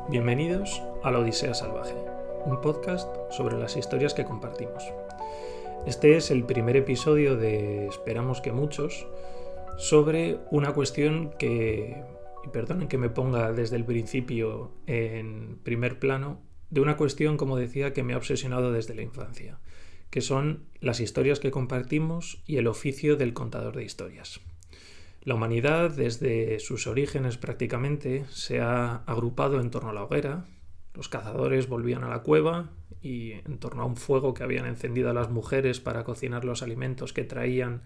Bienvenidos a la Odisea Salvaje, un podcast sobre las historias que compartimos. Este es el primer episodio de, esperamos que muchos, sobre una cuestión que, y perdonen que me ponga desde el principio en primer plano, de una cuestión, como decía, que me ha obsesionado desde la infancia, que son las historias que compartimos y el oficio del contador de historias. La humanidad, desde sus orígenes prácticamente, se ha agrupado en torno a la hoguera. Los cazadores volvían a la cueva y en torno a un fuego que habían encendido a las mujeres para cocinar los alimentos que traían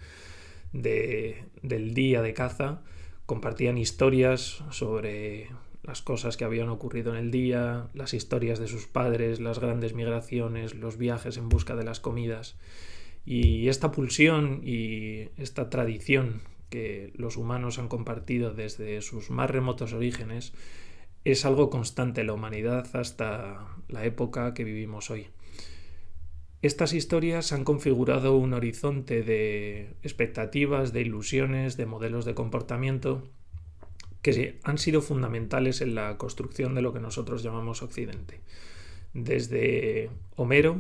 del día de caza, compartían historias sobre las cosas que habían ocurrido en el día, las historias de sus padres, las grandes migraciones, los viajes en busca de las comidas. Y esta pulsión y esta tradición que los humanos han compartido desde sus más remotos orígenes es algo constante en la humanidad hasta la época que vivimos hoy. Estas historias han configurado un horizonte de expectativas, de ilusiones, de modelos de comportamiento que han sido fundamentales en la construcción de lo que nosotros llamamos Occidente. Desde Homero,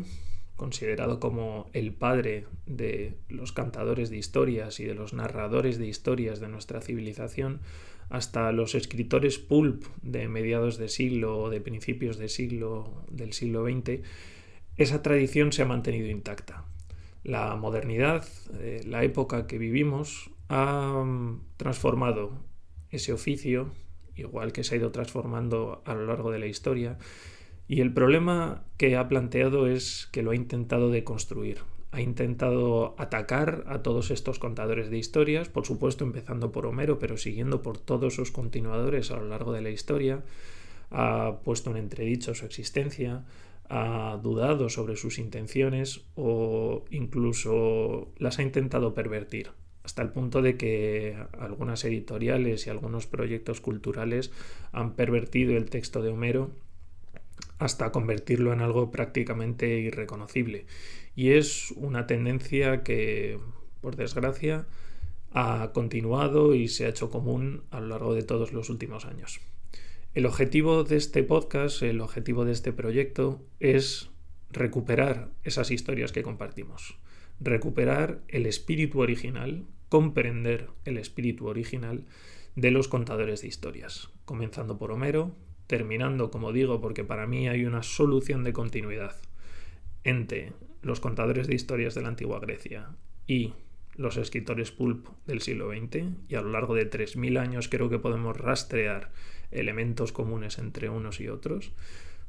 considerado como el padre de los cantadores de historias y de los narradores de historias de nuestra civilización, hasta los escritores pulp de mediados de siglo o de principios del siglo XX, esa tradición se ha mantenido intacta. La modernidad, la época que vivimos, ha transformado ese oficio, igual que se ha ido transformando a lo largo de la historia, y el problema que ha planteado es que lo ha intentado deconstruir. Ha intentado atacar a todos estos contadores de historias, por supuesto empezando por Homero, pero siguiendo por todos sus continuadores a lo largo de la historia. Ha puesto en entredicho su existencia, ha dudado sobre sus intenciones o incluso las ha intentado pervertir, hasta el punto de que algunas editoriales y algunos proyectos culturales han pervertido el texto de Homero hasta convertirlo en algo prácticamente irreconocible. Y es una tendencia que, por desgracia, ha continuado y se ha hecho común a lo largo de todos los últimos años. El objetivo de este podcast, el objetivo de este proyecto, es recuperar esas historias que compartimos, recuperar el espíritu original, comprender el espíritu original de los contadores de historias, comenzando por Homero, terminando, como digo, porque para mí hay una solución de continuidad entre los contadores de historias de la antigua Grecia y los escritores pulp del siglo XX, y a lo largo de 3000 años creo que podemos rastrear elementos comunes entre unos y otros.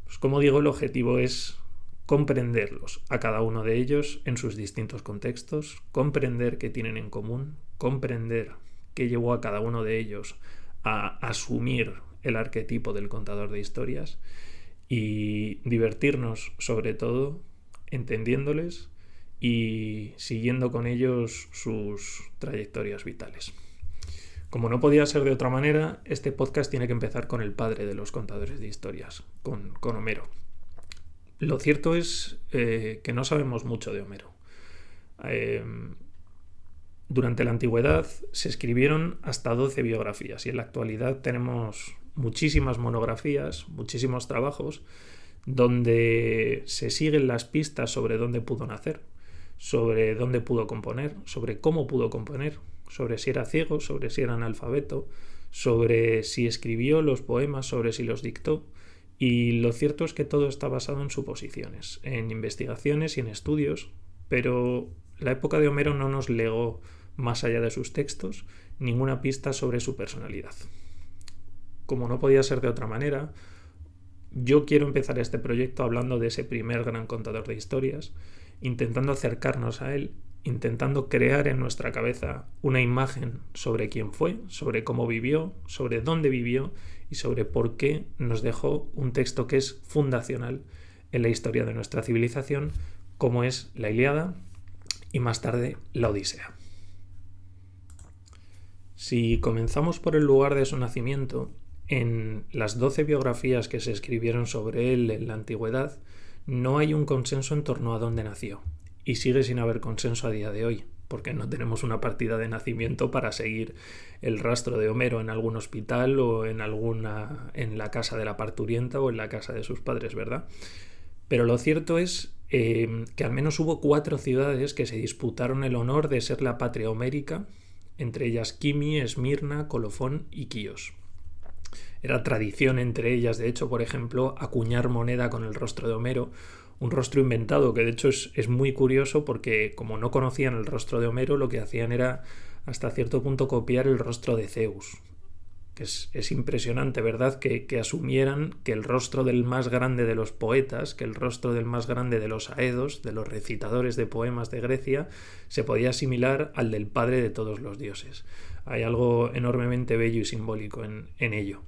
Pues como digo, el objetivo es comprenderlos a cada uno de ellos en sus distintos contextos, comprender qué tienen en común, comprender qué llevó a cada uno de ellos a asumir el arquetipo del contador de historias y divertirnos sobre todo entendiéndoles y siguiendo con ellos sus trayectorias vitales. Como no podía ser de otra manera, este podcast tiene que empezar con el padre de los contadores de historias, con Homero. Lo cierto es que no sabemos mucho de Homero. Durante la antigüedad se escribieron hasta 12 biografías y en la actualidad tenemos muchísimas monografías, muchísimos trabajos donde se siguen las pistas sobre dónde pudo nacer, sobre dónde pudo componer, sobre cómo pudo componer, sobre si era ciego, sobre si era analfabeto, sobre si escribió los poemas, sobre si los dictó. Y lo cierto es que todo está basado en suposiciones, en investigaciones y en estudios, pero la época de Homero no nos legó, más allá de sus textos, ninguna pista sobre su personalidad. Como no podía ser de otra manera, yo quiero empezar este proyecto hablando de ese primer gran contador de historias, intentando acercarnos a él, intentando crear en nuestra cabeza una imagen sobre quién fue, sobre cómo vivió, sobre dónde vivió y sobre por qué nos dejó un texto que es fundacional en la historia de nuestra civilización, como es la Ilíada y más tarde la Odisea. Si comenzamos por el lugar de su nacimiento, en las 12 biografías que se escribieron sobre él en la antigüedad, no hay un consenso en torno a dónde nació, y sigue sin haber consenso a día de hoy. porque no tenemos una partida de nacimiento para seguir el rastro de Homero en algún hospital o en la casa de la parturienta o en la casa de sus padres, ¿verdad? Pero lo cierto es que al menos hubo 4 ciudades que se disputaron el honor de ser la patria homérica, entre ellas Kimi, Esmirna, Colofón y Quíos. Era tradición entre ellas, de hecho, por ejemplo, acuñar moneda con el rostro de Homero, un rostro inventado que de hecho es muy curioso porque como no conocían el rostro de Homero, lo que hacían era hasta cierto punto copiar el rostro de Zeus. Que es impresionante, ¿verdad? Que asumieran que el rostro del más grande de los poetas, que el rostro del más grande de los aedos, de los recitadores de poemas de Grecia, se podía asimilar al del padre de todos los dioses. Hay algo enormemente bello y simbólico en ello.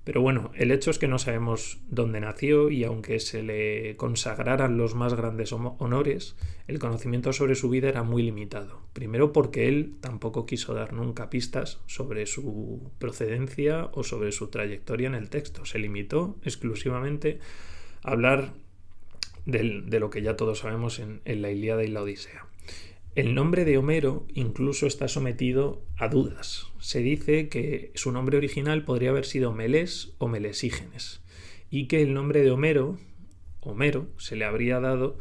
Pero bueno, el hecho es que no sabemos dónde nació y aunque se le consagraran los más grandes honores, el conocimiento sobre su vida era muy limitado. Primero porque él tampoco quiso dar nunca pistas sobre su procedencia o sobre su trayectoria en el texto. Se limitó exclusivamente a hablar de lo que ya todos sabemos en la Ilíada y la Odisea. El nombre de Homero incluso está sometido a dudas. Se dice que su nombre original podría haber sido Melés o Melesígenes y que el nombre de Homero, se le habría dado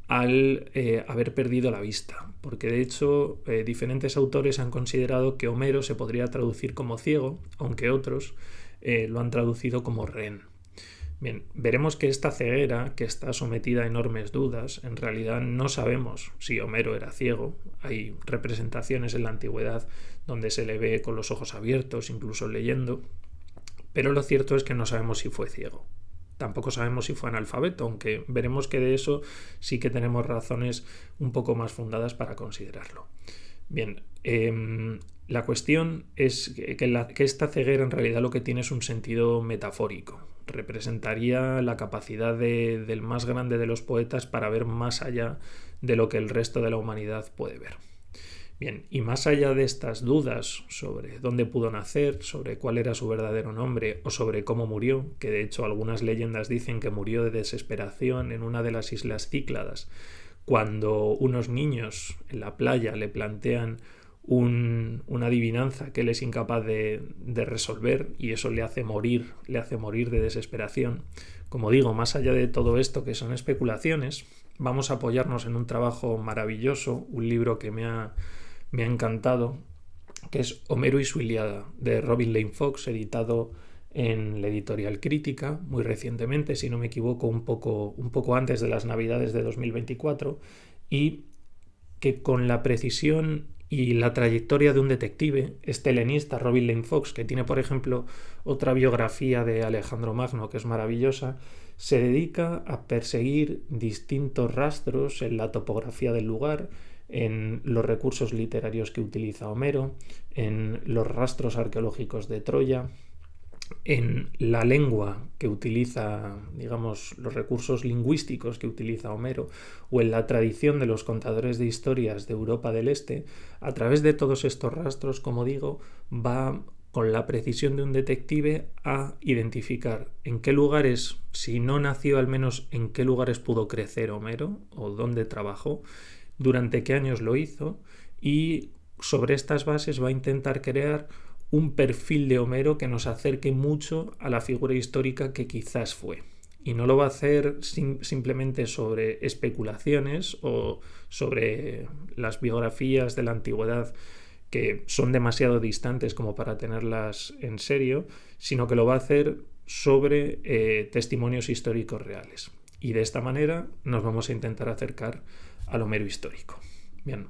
al haber perdido la vista, porque de hecho diferentes autores han considerado que Homero se podría traducir como ciego, aunque otros lo han traducido como rehén. Bien, veremos que esta ceguera, que está sometida a enormes dudas, en realidad no sabemos si Homero era ciego. Hay representaciones en la antigüedad donde se le ve con los ojos abiertos, incluso leyendo, pero lo cierto es que no sabemos si fue ciego. Tampoco sabemos si fue analfabeto, aunque veremos que de eso sí que tenemos razones un poco más fundadas para considerarlo. Bien, la cuestión es que esta ceguera en realidad lo que tiene es un sentido metafórico. Representaría la capacidad del más grande de los poetas para ver más allá de lo que el resto de la humanidad puede ver. Bien, y más allá de estas dudas sobre dónde pudo nacer, sobre cuál era su verdadero nombre o sobre cómo murió, que de hecho algunas leyendas dicen que murió de desesperación en una de las islas Cícladas, cuando unos niños en la playa le plantean una adivinanza que él es incapaz de resolver y eso le hace morir de desesperación. Como digo, más allá de todo esto que son especulaciones, vamos a apoyarnos en un trabajo maravilloso, un libro que me ha encantado, que es Homero y su Ilíada, de Robin Lane Fox, editado en la editorial Crítica muy recientemente, si no me equivoco, un poco antes de las Navidades de 2024, y que con la precisión y la trayectoria de un detective, este helenista Robin Lane Fox, que tiene por ejemplo otra biografía de Alejandro Magno que es maravillosa, se dedica a perseguir distintos rastros en la topografía del lugar, en los recursos literarios que utiliza Homero, en los rastros arqueológicos de Troya, en la lengua que utiliza, digamos, los recursos lingüísticos que utiliza Homero, o en la tradición de los contadores de historias de Europa del Este. A través de todos estos rastros, como digo, va con la precisión de un detective a identificar en qué lugares, si no nació, al menos en qué lugares pudo crecer Homero, o dónde trabajó, durante qué años lo hizo, y sobre estas bases va a intentar crear un perfil de Homero que nos acerque mucho a la figura histórica que quizás fue. Y no lo va a hacer simplemente sobre especulaciones o sobre las biografías de la antigüedad que son demasiado distantes como para tenerlas en serio, sino que lo va a hacer sobre testimonios históricos reales. Y de esta manera nos vamos a intentar acercar al Homero histórico. Bien.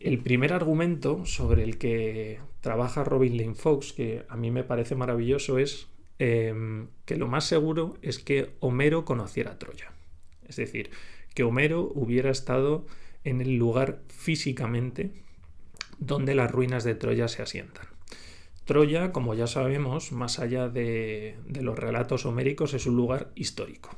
El primer argumento sobre el que trabaja Robin Lane Fox, que a mí me parece maravilloso, es que lo más seguro es que Homero conociera Troya. Es decir, que Homero hubiera estado en el lugar físicamente donde las ruinas de Troya se asientan. Troya, como ya sabemos, más allá de los relatos homéricos, es un lugar histórico.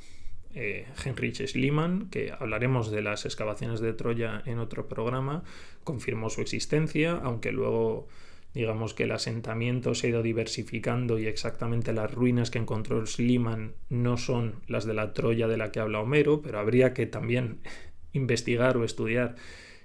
Heinrich Schliemann, que hablaremos de las excavaciones de Troya en otro programa, confirmó su existencia, aunque luego digamos que el asentamiento se ha ido diversificando y exactamente las ruinas que encontró Schliemann no son las de la Troya de la que habla Homero, pero habría que también investigar o estudiar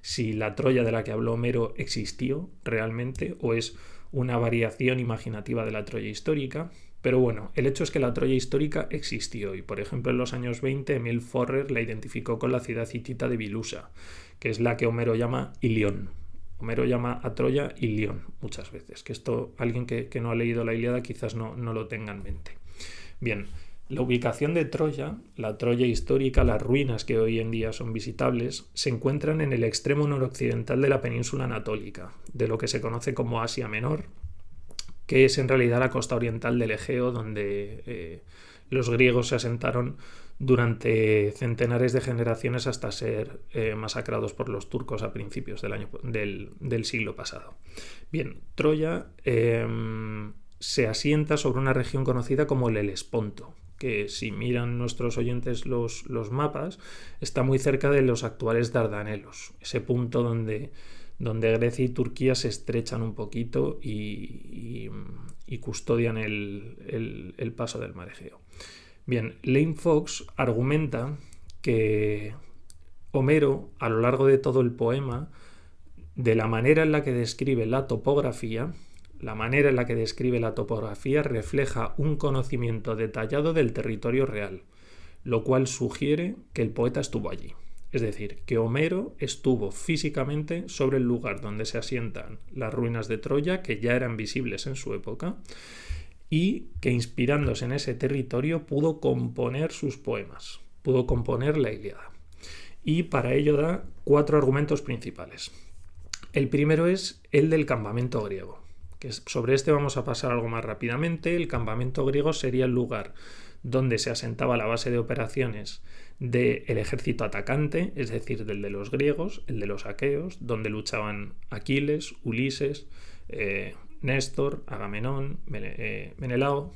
si la Troya de la que habló Homero existió realmente o es una variación imaginativa de la Troya histórica. Pero bueno, el hecho es que la Troya histórica existió y, por ejemplo, en los años 20 Emil Forrer la identificó con la ciudad hitita de Bilusa, que es la que Homero llama Ilión. Homero llama a Troya Ilión muchas veces, que esto alguien que no ha leído la Ilíada quizás no lo tenga en mente. Bien, la ubicación de Troya, la Troya histórica, las ruinas que hoy en día son visitables, se encuentran en el extremo noroccidental de la península anatólica, de lo que se conoce como Asia Menor, que es en realidad la costa oriental del Egeo, donde los griegos se asentaron durante centenares de generaciones hasta ser masacrados por los turcos a principios del siglo pasado. Bien, Troya se asienta sobre una región conocida como el Helesponto, que si miran nuestros oyentes los mapas, está muy cerca de los actuales Dardanelos, ese punto donde Grecia y Turquía se estrechan un poquito y custodian el paso del mar Egeo. Bien, Lane Fox argumenta que Homero, a lo largo de todo el poema, de la manera en la que describe la topografía refleja un conocimiento detallado del territorio real, lo cual sugiere que el poeta estuvo allí. Es decir, que Homero estuvo físicamente sobre el lugar donde se asientan las ruinas de Troya, que ya eran visibles en su época, y que inspirándose en ese territorio pudo componer sus poemas, pudo componer la Ilíada. Y para ello da 4 argumentos principales. El primero es el del campamento griego, que sobre este vamos a pasar algo más rápidamente. El campamento griego sería el lugar donde se asentaba la base de operaciones del ejército atacante, es decir, del de los griegos, el de los aqueos, donde luchaban Aquiles, Ulises, Néstor, Agamenón, Menelao.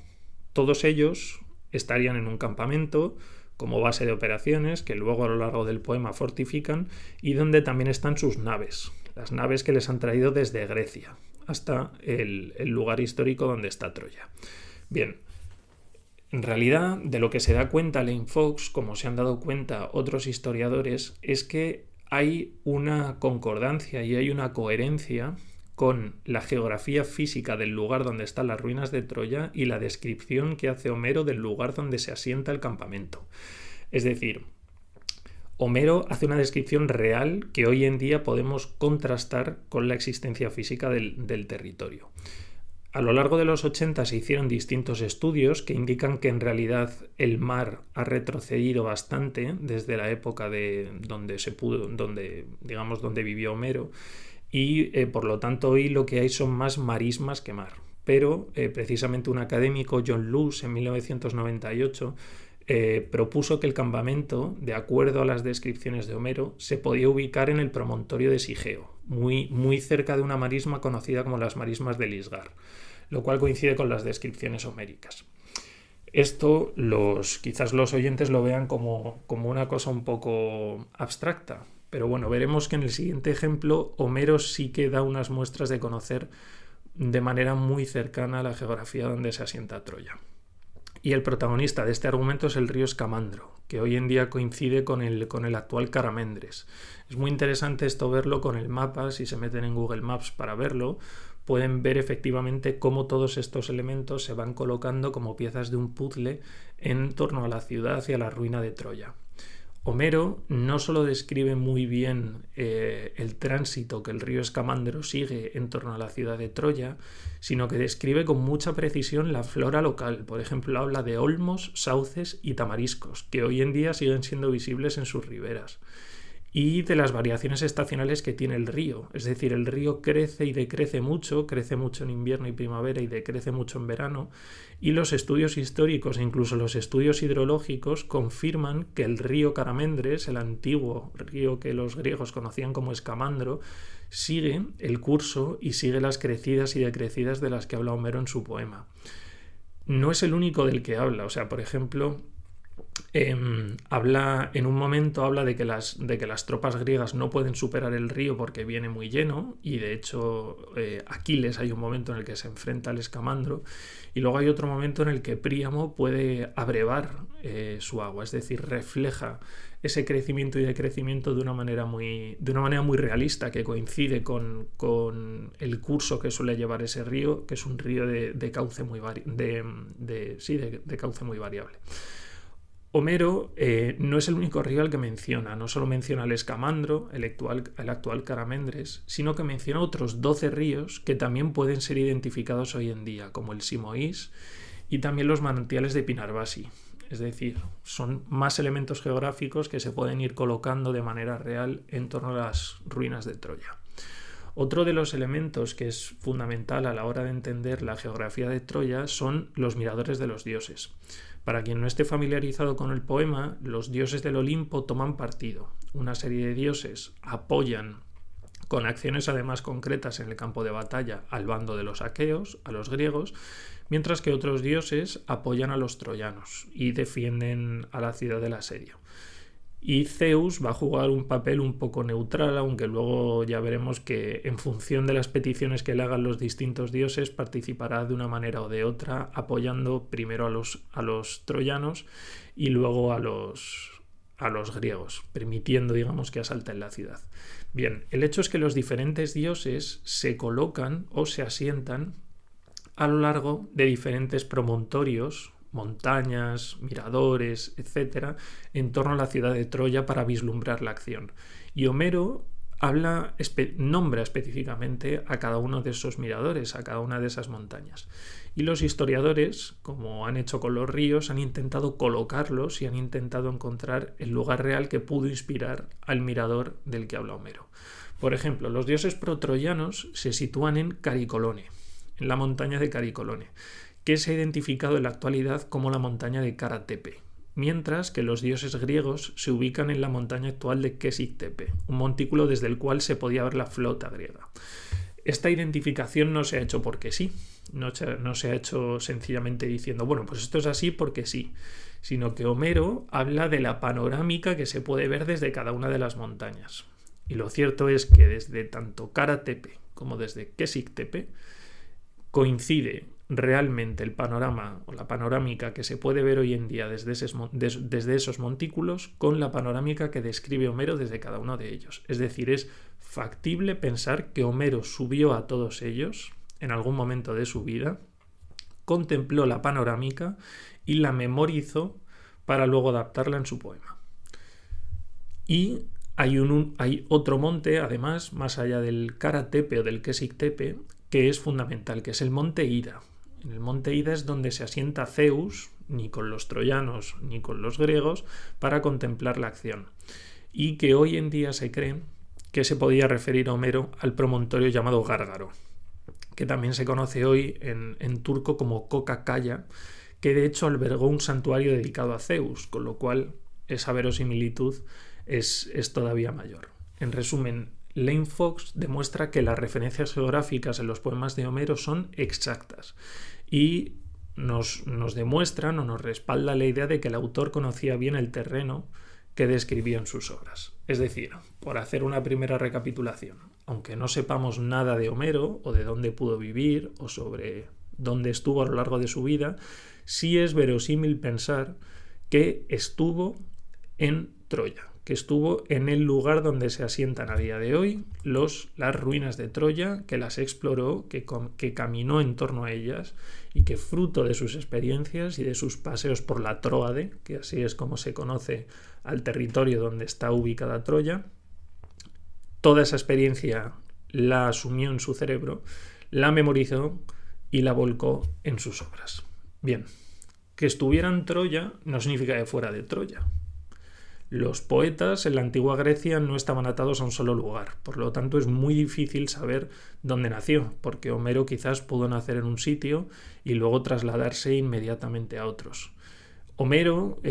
Todos ellos estarían en un campamento como base de operaciones que luego a lo largo del poema fortifican y donde también están sus naves, las naves que les han traído desde Grecia hasta el lugar histórico donde está Troya. Bien, en realidad de lo que se da cuenta Lane Fox, como se han dado cuenta otros historiadores, es que hay una concordancia y hay una coherencia con la geografía física del lugar donde están las ruinas de Troya y la descripción que hace Homero del lugar donde se asienta el campamento. Es decir, Homero hace una descripción real que hoy en día podemos contrastar con la existencia física del territorio. A lo largo de los 80 se hicieron distintos estudios que indican que en realidad el mar ha retrocedido bastante desde la época de donde vivió Homero y por lo tanto hoy lo que hay son más marismas que mar. Pero precisamente un académico, John Luce, en 1998 propuso que el campamento, de acuerdo a las descripciones de Homero, se podía ubicar en el promontorio de Sigeo, muy cerca de una marisma conocida como las marismas del Isgar, lo cual coincide con las descripciones homéricas. Esto quizás los oyentes lo vean como una cosa un poco abstracta, pero bueno, veremos que en el siguiente ejemplo Homero sí que da unas muestras de conocer de manera muy cercana a la geografía donde se asienta Troya. Y el protagonista de este argumento es el río Escamandro, que hoy en día coincide con el actual Caramendres. Es muy interesante esto verlo con el mapa. Si se meten en Google Maps para verlo, pueden ver efectivamente cómo todos estos elementos se van colocando como piezas de un puzzle en torno a la ciudad y a la ruina de Troya. Homero no solo describe muy bien el tránsito que el río Escamandro sigue en torno a la ciudad de Troya, sino que describe con mucha precisión la flora local. Por ejemplo, habla de olmos, sauces y tamariscos, que hoy en día siguen siendo visibles en sus riberas, y de las variaciones estacionales que tiene el río. Es decir, el río crece y decrece mucho, crece mucho en invierno y primavera y decrece mucho en verano, y los estudios históricos e incluso los estudios hidrológicos confirman que el río Caramendres, el antiguo río que los griegos conocían como Escamandro, sigue el curso y sigue las crecidas y decrecidas de las que habla Homero en su poema. No es el único del que habla, por ejemplo, En un momento habla de que las tropas griegas no pueden superar el río porque viene muy lleno, y de hecho Aquiles, hay un momento en el que se enfrenta al Escamandro, y luego hay otro momento en el que Príamo puede abrevar su agua, es decir, refleja ese crecimiento y decrecimiento de una manera muy realista, que coincide con el curso que suele llevar ese río, que es un río de cauce muy variable. Homero no es el único río al que menciona. No solo menciona el Escamandro, el actual Caramendres, sino que menciona otros 12 ríos que también pueden ser identificados hoy en día, como el Simoís y también los manantiales de Pinarbasi. Es decir, son más elementos geográficos que se pueden ir colocando de manera real en torno a las ruinas de Troya. Otro de los elementos que es fundamental a la hora de entender la geografía de Troya son los miradores de los dioses. Para quien no esté familiarizado con el poema, los dioses del Olimpo toman partido. Una serie de dioses apoyan con acciones además concretas en el campo de batalla al bando de los aqueos, a los griegos, mientras que otros dioses apoyan a los troyanos y defienden a la ciudad del asedio. Y Zeus va a jugar un papel un poco neutral, aunque luego ya veremos que en función de las peticiones que le hagan los distintos dioses participará de una manera o de otra, apoyando primero a los troyanos y luego a los griegos, permitiendo, digamos, que asalten la ciudad. Bien, el hecho es que los diferentes dioses se colocan o se asientan a lo largo de diferentes promontorios, montañas, miradores, etc., en torno a la ciudad de Troya para vislumbrar la acción. Y Homero nombra específicamente a cada uno de esos miradores, a cada una de esas montañas. Y los historiadores, como han hecho con los ríos, han intentado colocarlos y han intentado encontrar el lugar real que pudo inspirar al mirador del que habla Homero. Por ejemplo, los dioses protroyanos se sitúan en Caricolone, en la montaña de Caricolone, que se ha identificado en la actualidad como la montaña de Kara-Tepe, mientras que los dioses griegos se ubican en la montaña actual de Kesik-Tepe, un montículo desde el cual se podía ver la flota griega. Esta identificación no se ha hecho porque sí, no se ha hecho sencillamente diciendo, bueno, pues esto es así porque sí, sino que Homero habla de la panorámica que se puede ver desde cada una de las montañas. Y lo cierto es que desde tanto Kara-Tepe como desde Kesik-Tepe coincide realmente el panorama o la panorámica que se puede ver hoy en día desde esos montículos con la panorámica que describe Homero desde cada uno de ellos. Es decir, es factible pensar que Homero subió a todos ellos en algún momento de su vida, contempló la panorámica y la memorizó para luego adaptarla en su poema. Y hay otro monte, además, más allá del Kara-Tepe o del Kesik-Tepe, que es fundamental, que es el monte Ida. En el monte Ida es donde se asienta Zeus, ni con los troyanos ni con los griegos, para contemplar la acción. Y que hoy en día se cree que se podía referir a Homero al promontorio llamado Gárgaro, que también se conoce hoy en turco como Koca-Kaya, que de hecho albergó un santuario dedicado a Zeus, con lo cual esa verosimilitud es todavía mayor. En resumen, Lane Fox demuestra que las referencias geográficas en los poemas de Homero son exactas y nos demuestran o nos respalda la idea de que el autor conocía bien el terreno que describía en sus obras. Es decir, por hacer una primera recapitulación, aunque no sepamos nada de Homero o de dónde pudo vivir o sobre dónde estuvo a lo largo de su vida, sí es verosímil pensar que estuvo en Troya, que estuvo en el lugar donde se asientan a día de hoy las ruinas de Troya, que las exploró, que caminó en torno a ellas y que fruto de sus experiencias y de sus paseos por la Tróade, que así es como se conoce al territorio donde está ubicada Troya, toda esa experiencia la asumió en su cerebro, la memorizó y la volcó en sus obras. Bien, que estuviera en Troya no significa que fuera de Troya. Los poetas en la antigua Grecia no estaban atados a un solo lugar, por lo tanto es muy difícil saber dónde nació, porque Homero quizás pudo nacer en un sitio y luego trasladarse inmediatamente a otros. Homero,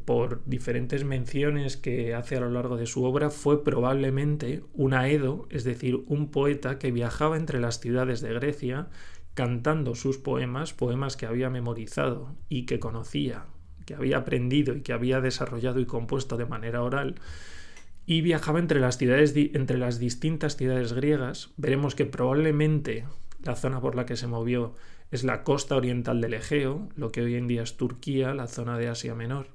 por diferentes menciones que hace a lo largo de su obra, fue probablemente un aedo, es decir, un poeta que viajaba entre las ciudades de Grecia cantando sus poemas que había memorizado y que conocía que había aprendido y que había desarrollado y compuesto de manera oral, y viajaba entre las distintas ciudades griegas. Veremos que probablemente la zona por la que se movió es la costa oriental del Egeo, lo que hoy en día es Turquía, la zona de Asia Menor.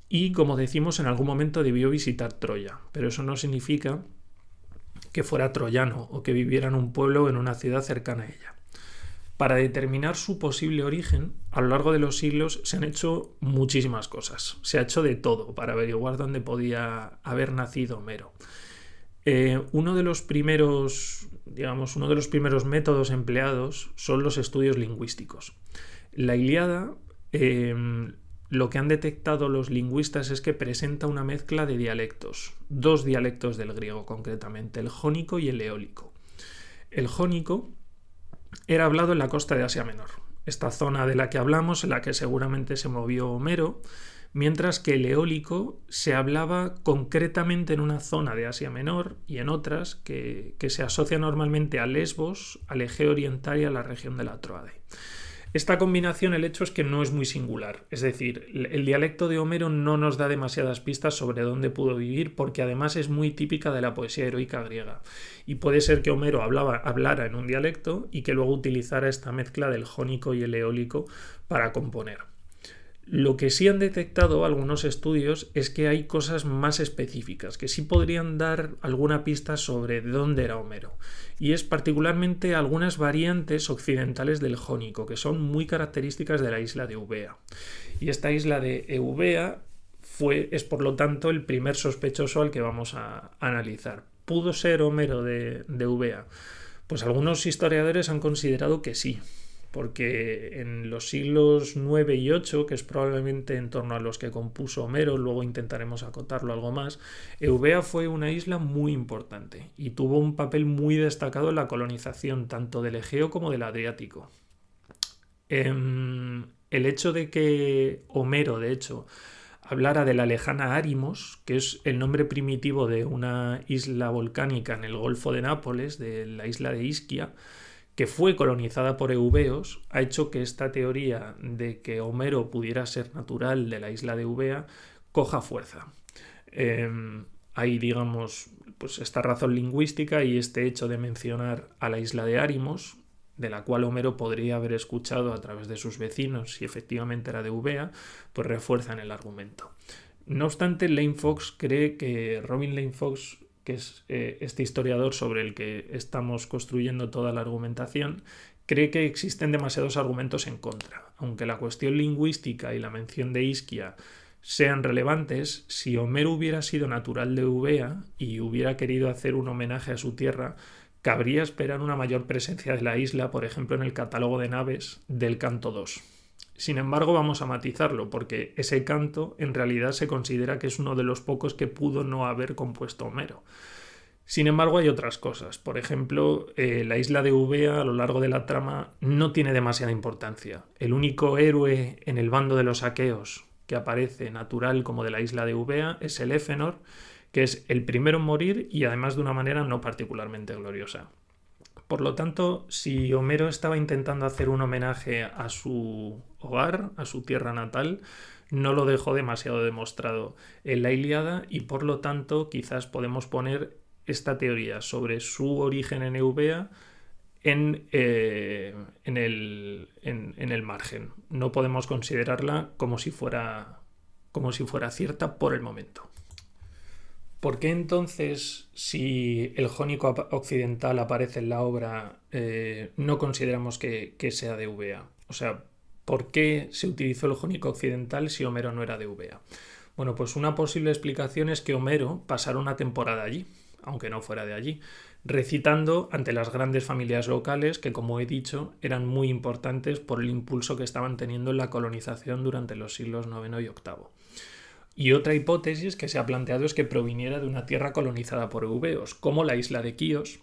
Y, como decimos, en algún momento debió visitar Troya, pero eso no significa que fuera troyano o que viviera en un pueblo o en una ciudad cercana a ella. Para determinar su posible origen, a lo largo de los siglos se han hecho muchísimas cosas. Se ha hecho de todo para averiguar dónde podía haber nacido Homero. Uno de los primeros métodos empleados son los estudios lingüísticos. La Ilíada, lo que han detectado los lingüistas es que presenta una mezcla de dialectos, 2 dialectos del griego concretamente, el jónico y el eólico. El jónico era hablado en la costa de Asia Menor, esta zona de la que hablamos, en la que seguramente se movió Homero, mientras que el eólico se hablaba concretamente en una zona de Asia Menor y en otras que se asocia normalmente a Lesbos, al Egeo Oriental y a la región de la Troade. Esta combinación, el hecho es que no es muy singular, es decir, el dialecto de Homero no nos da demasiadas pistas sobre dónde pudo vivir, porque además es muy típica de la poesía heroica griega, y puede ser que Homero hablara en un dialecto y que luego utilizara esta mezcla del jónico y el eólico para componer. Lo que sí han detectado algunos estudios es que hay cosas más específicas, que sí podrían dar alguna pista sobre de dónde era Homero, y es particularmente algunas variantes occidentales del jónico, que son muy características de la isla de Eubea. Y esta isla de Eubea es por lo tanto el primer sospechoso al que vamos a analizar. ¿Pudo ser Homero de Eubea? Pues algunos historiadores han considerado que sí, porque en los siglos 9 y 8, que es probablemente en torno a los que compuso Homero, luego intentaremos acotarlo algo más, Eubea fue una isla muy importante y tuvo un papel muy destacado en la colonización tanto del Egeo como del Adriático. El hecho de que Homero, de hecho, hablara de la lejana Arimos, que es el nombre primitivo de una isla volcánica en el Golfo de Nápoles, de la isla de Isquia, que fue colonizada por eubeos, ha hecho que esta teoría de que Homero pudiera ser natural de la isla de Eubea coja fuerza. Hay, digamos, pues esta razón lingüística y este hecho de mencionar a la isla de Arimos, de la cual Homero podría haber escuchado a través de sus vecinos si efectivamente era de Eubea, pues refuerzan el argumento. No obstante, Robin Lane Fox, que es este historiador sobre el que estamos construyendo toda la argumentación, cree que existen demasiados argumentos en contra. Aunque la cuestión lingüística y la mención de Isquia sean relevantes, si Homero hubiera sido natural de Eubea y hubiera querido hacer un homenaje a su tierra, cabría esperar una mayor presencia de la isla, por ejemplo en el catálogo de naves del canto 2. Sin embargo, vamos a matizarlo, porque ese canto en realidad se considera que es uno de los pocos que pudo no haber compuesto Homero. Sin embargo, hay otras cosas. Por ejemplo, la isla de Eubea a lo largo de la trama no tiene demasiada importancia. El único héroe en el bando de los aqueos que aparece natural como de la isla de Eubea es el Éfenor, que es el primero en morir y además de una manera no particularmente gloriosa. Por lo tanto, si Homero estaba intentando hacer un homenaje a su hogar, a su tierra natal, no lo dejó demasiado demostrado en la Ilíada y por lo tanto quizás podemos poner esta teoría sobre su origen en Eubea en el margen. No podemos considerarla como si fuera cierta por el momento. ¿Por qué entonces, si el jónico occidental aparece en la obra, no consideramos que sea de Eubea? O sea, ¿por qué se utilizó el jónico occidental si Homero no era de Eubea? Bueno, pues una posible explicación es que Homero pasara una temporada allí, aunque no fuera de allí, recitando ante las grandes familias locales que, como he dicho, eran muy importantes por el impulso que estaban teniendo en la colonización durante los siglos IX y VIII. Y otra hipótesis que se ha planteado es que proviniera de una tierra colonizada por eubeos, como la isla de Quíos,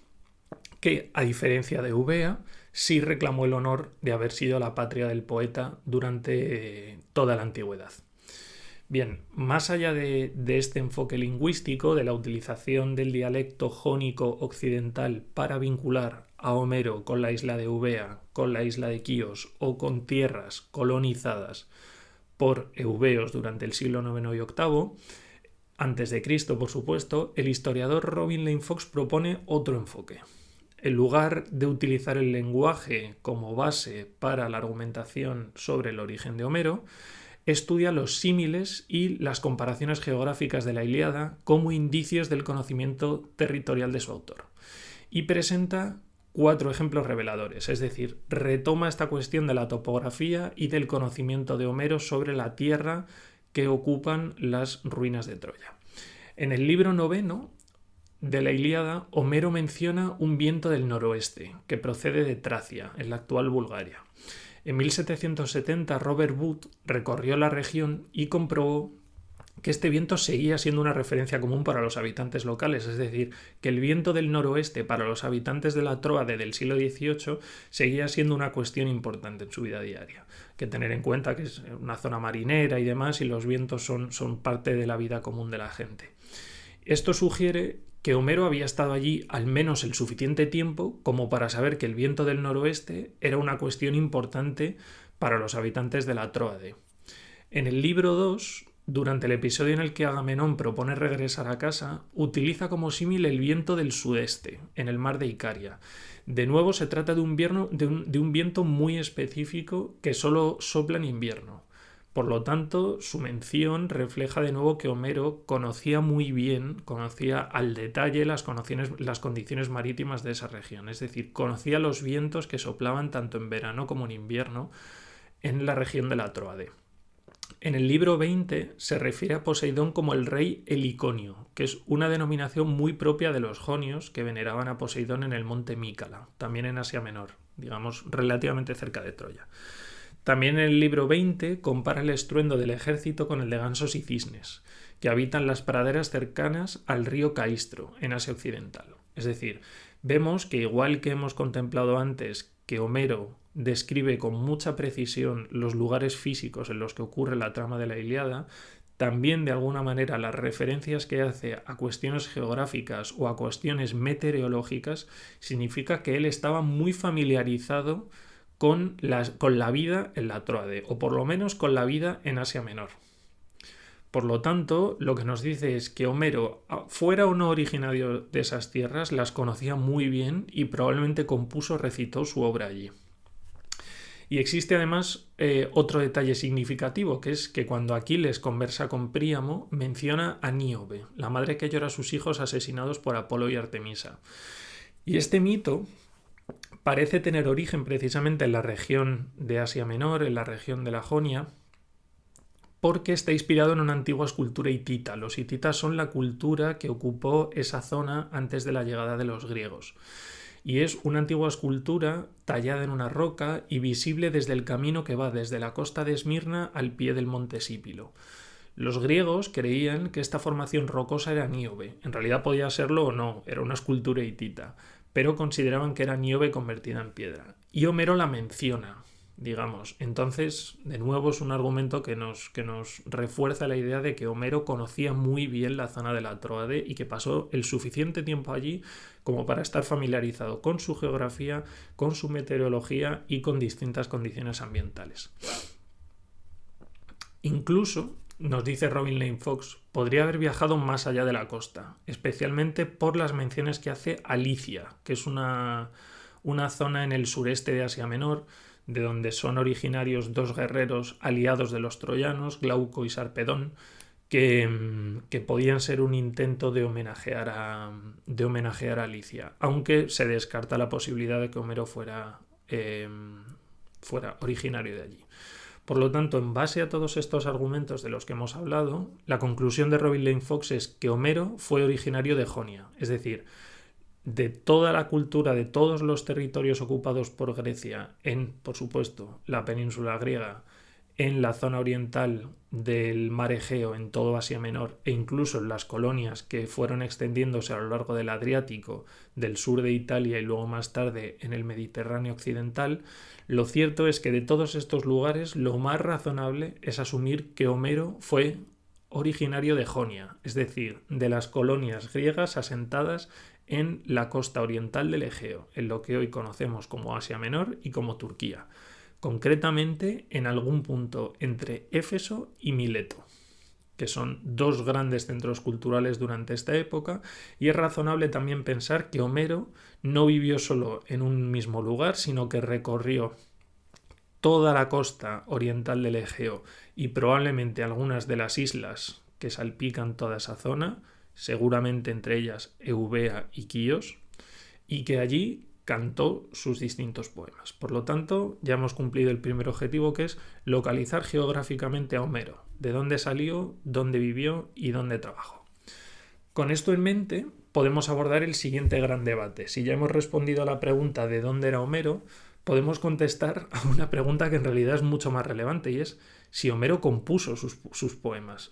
que, a diferencia de Eubea, sí reclamó el honor de haber sido la patria del poeta durante toda la antigüedad. Bien, más allá de este enfoque lingüístico, de la utilización del dialecto jónico occidental para vincular a Homero con la isla de Eubea, con la isla de Quíos o con tierras colonizadas por eubeos durante el siglo IX y VIII, antes de Cristo, por supuesto, el historiador Robin Lane Fox propone otro enfoque. En lugar de utilizar el lenguaje como base para la argumentación sobre el origen de Homero, estudia los símiles y las comparaciones geográficas de la Ilíada como indicios del conocimiento territorial de su autor. Y presenta 4 ejemplos reveladores, es decir, retoma esta cuestión de la topografía y del conocimiento de Homero sobre la tierra que ocupan las ruinas de Troya. En el libro 9 de la Ilíada, Homero menciona un viento del noroeste que procede de Tracia, en la actual Bulgaria. En 1770, Robert Wood recorrió la región y comprobó que este viento seguía siendo una referencia común para los habitantes locales, es decir, que el viento del noroeste para los habitantes de la Tróade del siglo XVIII seguía siendo una cuestión importante en su vida diaria. Hay que tener en cuenta que es una zona marinera y demás, y los vientos son parte de la vida común de la gente. Esto sugiere que Homero había estado allí al menos el suficiente tiempo como para saber que el viento del noroeste era una cuestión importante para los habitantes de la Tróade. En el libro 2, durante el episodio en el que Agamenón propone regresar a casa, utiliza como símil el viento del sudeste, en el mar de Icaria. De nuevo se trata de un viento muy específico que solo sopla en invierno. Por lo tanto, su mención refleja de nuevo que Homero conocía muy bien, conocía al detalle las condiciones marítimas de esa región, es decir, conocía los vientos que soplaban tanto en verano como en invierno en la región de la Tróade. En el libro 20 se refiere a Poseidón como el rey heliconio, que es una denominación muy propia de los jonios que veneraban a Poseidón en el monte Mícala, también en Asia Menor, digamos relativamente cerca de Troya. También en el libro 20 compara el estruendo del ejército con el de gansos y cisnes, que habitan las praderas cercanas al río Caistro, en Asia Occidental. Es decir, vemos que igual que hemos contemplado antes que Homero describe con mucha precisión los lugares físicos en los que ocurre la trama de la Ilíada, también de alguna manera las referencias que hace a cuestiones geográficas o a cuestiones meteorológicas significa que él estaba muy familiarizado con la vida en la Tróade, o por lo menos con la vida en Asia Menor. Por lo tanto, lo que nos dice es que Homero, fuera o no originario de esas tierras, las conocía muy bien y probablemente recitó su obra allí. Y existe además otro detalle significativo, que es que cuando Aquiles conversa con Príamo, menciona a Níobe, la madre que llora a sus hijos asesinados por Apolo y Artemisa. Y este mito parece tener origen precisamente en la región de Asia Menor, en la región de la Jonia, porque está inspirado en una antigua escultura hitita. Los hititas son la cultura que ocupó esa zona antes de la llegada de los griegos. Y es una antigua escultura tallada en una roca y visible desde el camino que va desde la costa de Esmirna al pie del monte Sípilo. Los griegos creían que esta formación rocosa era Níobe. En realidad podía serlo o no, era una escultura hitita, pero consideraban que era Níobe convertida en piedra. Y Homero la menciona, digamos. Entonces, de nuevo, es un argumento que nos refuerza la idea de que Homero conocía muy bien la zona de la Tróade y que pasó el suficiente tiempo allí como para estar familiarizado con su geografía, con su meteorología y con distintas condiciones ambientales. Incluso, nos dice Robin Lane Fox, podría haber viajado más allá de la costa, especialmente por las menciones que hace a Licia, que es una zona en el sureste de Asia Menor, de donde son originarios 2 guerreros aliados de los troyanos, Glauco y Sarpedón, que podían ser un intento de homenajear a Licia, aunque se descarta la posibilidad de que Homero fuera originario de allí. Por lo tanto, en base a todos estos argumentos de los que hemos hablado, la conclusión de Robin Lane Fox es que Homero fue originario de Jonia, es decir, de toda la cultura, de todos los territorios ocupados por Grecia en, por supuesto, la península griega, en la zona oriental del mar Egeo, en todo Asia Menor, e incluso en las colonias que fueron extendiéndose a lo largo del Adriático, del sur de Italia y luego más tarde en el Mediterráneo occidental, lo cierto es que de todos estos lugares lo más razonable es asumir que Homero fue originario de Jonia, es decir, de las colonias griegas asentadas en la costa oriental del Egeo, en lo que hoy conocemos como Asia Menor y como Turquía. concretamente en algún punto entre Éfeso y Mileto, que son dos grandes centros culturales durante esta época, y es razonable también pensar que Homero no vivió solo en un mismo lugar, sino que recorrió toda la costa oriental del Egeo y probablemente algunas de las islas que salpican toda esa zona, seguramente entre ellas Eubea y Quíos, y que allí cantó sus distintos poemas. Por lo tanto, ya hemos cumplido el primer objetivo, que es localizar geográficamente a Homero, de dónde salió, dónde vivió y dónde trabajó. Con esto en mente, podemos abordar el siguiente gran debate. Si ya hemos respondido a la pregunta de dónde era Homero, podemos contestar a una pregunta que en realidad es mucho más relevante, y es si Homero compuso sus poemas,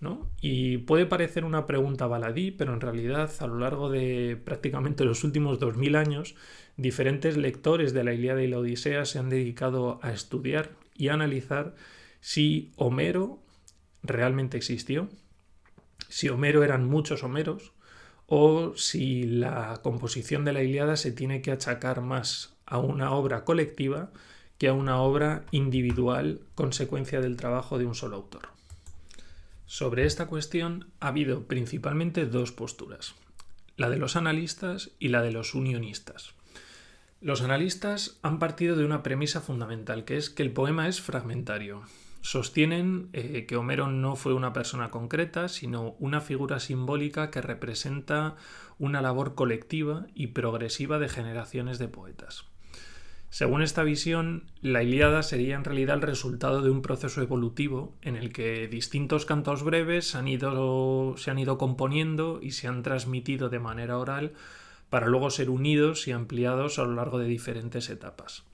¿no? Y puede parecer una pregunta baladí, pero en realidad a lo largo de prácticamente los últimos 2000 años, diferentes lectores de la Ilíada y la Odisea se han dedicado a estudiar y a analizar si Homero realmente existió, si Homero eran muchos Homeros, o si la composición de la Ilíada se tiene que achacar más a una obra colectiva que a una obra individual, consecuencia del trabajo de un solo autor. Sobre esta cuestión ha habido principalmente dos posturas, la de los analistas y la de los unionistas. Los analistas han partido de una premisa fundamental, que es que el poema es fragmentario. Sostienen que Homero no fue una persona concreta, sino una figura simbólica que representa una labor colectiva y progresiva de generaciones de poetas. Según esta visión, la Ilíada sería en realidad el resultado de un proceso evolutivo en el que distintos cantos breves se han ido componiendo y se han transmitido de manera oral para luego ser unidos y ampliados a lo largo de diferentes etapas.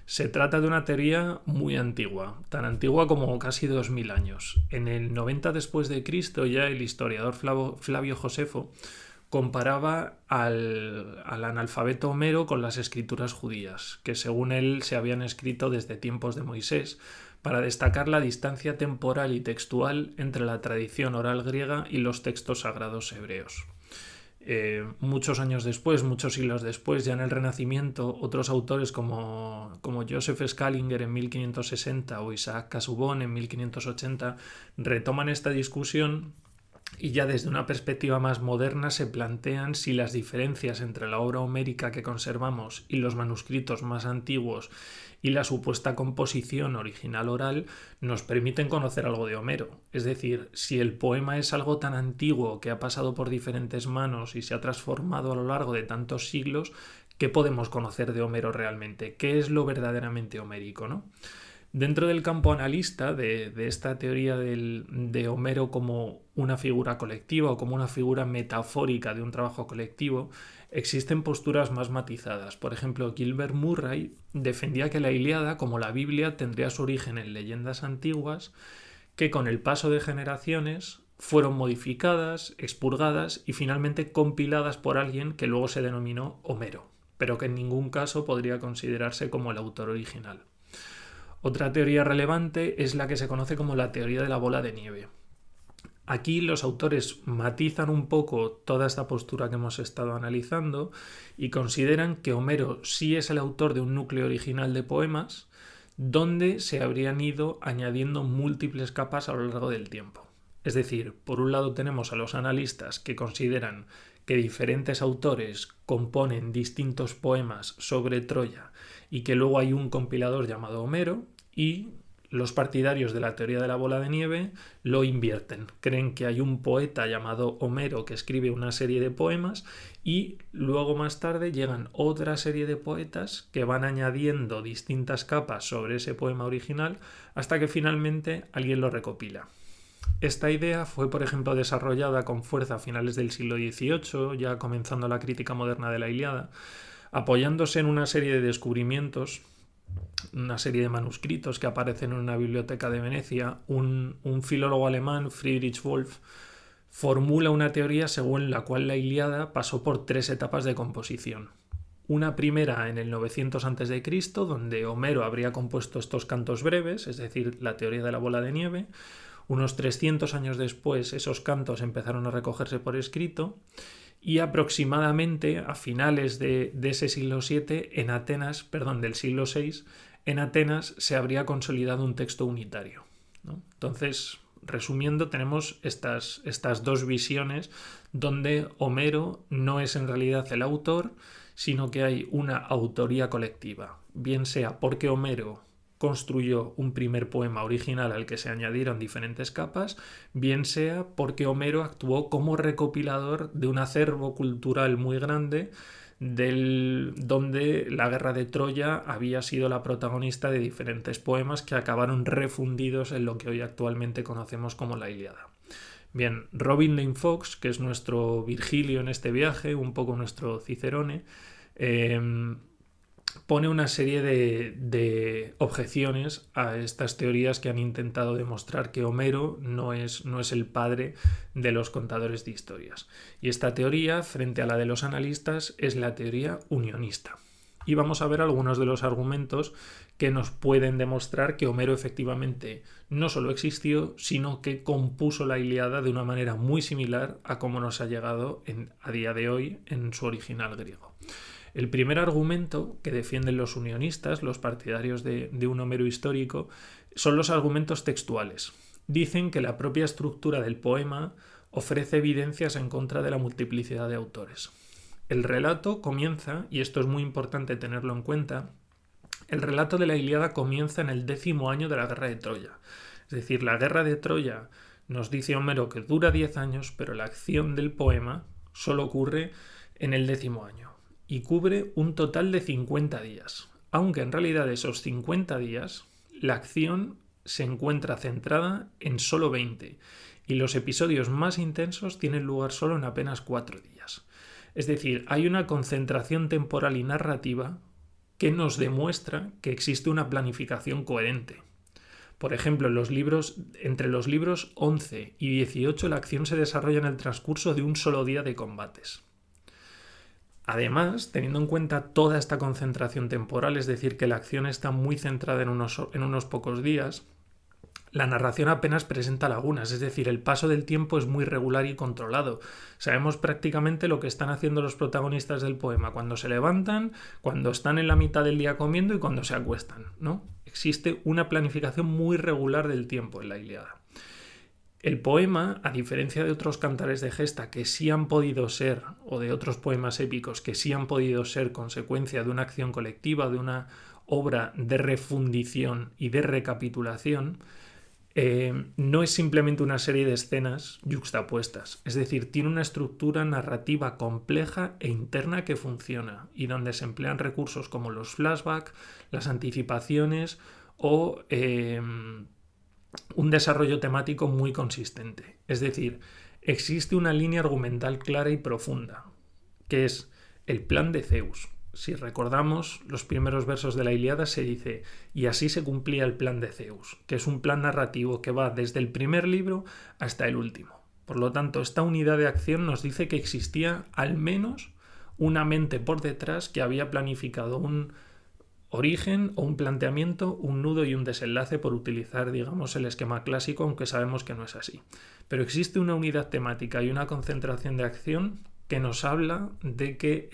Se trata de una teoría muy antigua, tan antigua como casi 2000 años. En el 90 después de Cristo ya el historiador Flavio Josefo comparaba al analfabeto Homero con las escrituras judías, que según él se habían escrito desde tiempos de Moisés, para destacar la distancia temporal y textual entre la tradición oral griega y los textos sagrados hebreos. Muchos años después, muchos siglos después, ya en el Renacimiento, otros autores como Joseph Scaliger en 1560 o Isaac Casaubon en 1580 retoman esta discusión y ya desde una perspectiva más moderna se plantean si las diferencias entre la obra homérica que conservamos y los manuscritos más antiguos y la supuesta composición original oral nos permiten conocer algo de Homero. Es decir, si el poema es algo tan antiguo que ha pasado por diferentes manos y se ha transformado a lo largo de tantos siglos, ¿qué podemos conocer de Homero realmente? ¿Qué es lo verdaderamente homérico, ¿no? Dentro del campo analista de esta teoría de Homero como una figura colectiva o como una figura metafórica de un trabajo colectivo, existen posturas más matizadas. Por ejemplo, Gilbert Murray defendía que la Ilíada, como la Biblia, tendría su origen en leyendas antiguas que con el paso de generaciones fueron modificadas, expurgadas y finalmente compiladas por alguien que luego se denominó Homero, pero que en ningún caso podría considerarse como el autor original. Otra teoría relevante es la que se conoce como la teoría de la bola de nieve. Aquí los autores matizan un poco toda esta postura que hemos estado analizando y consideran que Homero sí es el autor de un núcleo original de poemas donde se habrían ido añadiendo múltiples capas a lo largo del tiempo. Es decir, por un lado tenemos a los analistas que consideran que diferentes autores componen distintos poemas sobre Troya y que luego hay un compilador llamado Homero, y los partidarios de la teoría de la bola de nieve lo invierten. Creen que hay un poeta llamado Homero que escribe una serie de poemas y luego más tarde llegan otra serie de poetas que van añadiendo distintas capas sobre ese poema original hasta que finalmente alguien lo recopila. Esta idea fue, por ejemplo, desarrollada con fuerza a finales del siglo XVIII, ya comenzando la crítica moderna de la Ilíada, apoyándose en una serie de descubrimientos, una serie de manuscritos que aparecen en una biblioteca de Venecia. Un filólogo alemán, Friedrich Wolf, formula una teoría según la cual la Ilíada pasó por 3 etapas de composición. Una primera en el 900 a.C., donde Homero habría compuesto estos cantos breves, es decir, la teoría de la bola de nieve. Unos 300 años después esos cantos empezaron a recogerse por escrito y aproximadamente a finales de ese siglo VII, del siglo VI, en Atenas se habría consolidado un texto unitario, ¿no? Entonces, resumiendo, tenemos estas dos visiones donde Homero no es en realidad el autor, sino que hay una autoría colectiva, bien sea porque Homero construyó un primer poema original al que se añadieron diferentes capas, bien sea porque Homero actuó como recopilador de un acervo cultural muy grande donde la guerra de Troya había sido la protagonista de diferentes poemas que acabaron refundidos en lo que hoy actualmente conocemos como la Ilíada. Bien, Robin Lane Fox, que es nuestro Virgilio en este viaje, un poco nuestro Cicerone, pone una serie de objeciones a estas teorías que han intentado demostrar que Homero no es el padre de los contadores de historias. Y esta teoría, frente a la de los analistas, es la teoría unionista. Y vamos a ver algunos de los argumentos que nos pueden demostrar que Homero efectivamente no solo existió, sino que compuso la Ilíada de una manera muy similar a cómo nos ha llegado a día de hoy en su original griego. El primer argumento que defienden los unionistas, los partidarios de un Homero histórico, son los argumentos textuales. Dicen que la propia estructura del poema ofrece evidencias en contra de la multiplicidad de autores. El relato comienza, y esto es muy importante tenerlo en cuenta, el relato de la Ilíada comienza en el 10º año de la guerra de Troya. Es decir, la guerra de Troya nos dice Homero que dura 10 años, pero la acción del poema solo ocurre en el 10º año. Y cubre un total de 50 días, aunque en realidad esos 50 días la acción se encuentra centrada en solo 20 y los episodios más intensos tienen lugar solo en apenas 4 días. Es decir, hay una concentración temporal y narrativa que nos demuestra que existe una planificación coherente. Por ejemplo, entre los libros 11 y 18 la acción se desarrolla en el transcurso de un solo día de combates. Además, teniendo en cuenta toda esta concentración temporal, es decir, que la acción está muy centrada en unos pocos días, la narración apenas presenta lagunas, es decir, el paso del tiempo es muy regular y controlado. Sabemos prácticamente lo que están haciendo los protagonistas del poema, cuando se levantan, cuando están en la mitad del día comiendo y cuando se acuestan, ¿no? Existe una planificación muy regular del tiempo en la Ilíada. El poema, a diferencia de otros cantares de gesta que sí han podido ser, o de otros poemas épicos que sí han podido ser consecuencia de una acción colectiva, de una obra de refundición y de recapitulación, no es simplemente una serie de escenas yuxtapuestas. Es decir, tiene una estructura narrativa compleja e interna que funciona y donde se emplean recursos como los flashbacks, las anticipaciones o un desarrollo temático muy consistente. Es decir, existe una línea argumental clara y profunda, que es el plan de Zeus. Si recordamos los primeros versos de la Ilíada se dice y así se cumplía el plan de Zeus, que es un plan narrativo que va desde el primer libro hasta el último. Por lo tanto, esta unidad de acción nos dice que existía al menos una mente por detrás que había planificado un origen o un planteamiento, un nudo y un desenlace, por utilizar, digamos, el esquema clásico, aunque sabemos que no es así. Pero existe una unidad temática y una concentración de acción que nos habla de que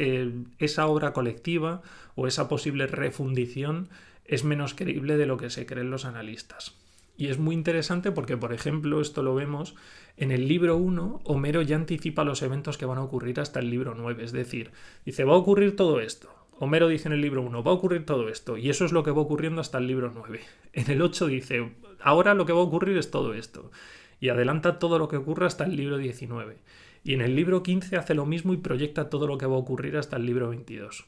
esa obra colectiva o esa posible refundición es menos creíble de lo que se creen los analistas. Y es muy interesante porque, por ejemplo, esto lo vemos en el libro 1, Homero ya anticipa los eventos que van a ocurrir hasta el libro 9, es decir, dice, va a ocurrir todo esto. Homero dice en el libro 1, va a ocurrir todo esto, y eso es lo que va ocurriendo hasta el libro 9. En el 8 dice, ahora lo que va a ocurrir es todo esto, y adelanta todo lo que ocurre hasta el libro 19. Y en el libro 15 hace lo mismo y proyecta todo lo que va a ocurrir hasta el libro 22.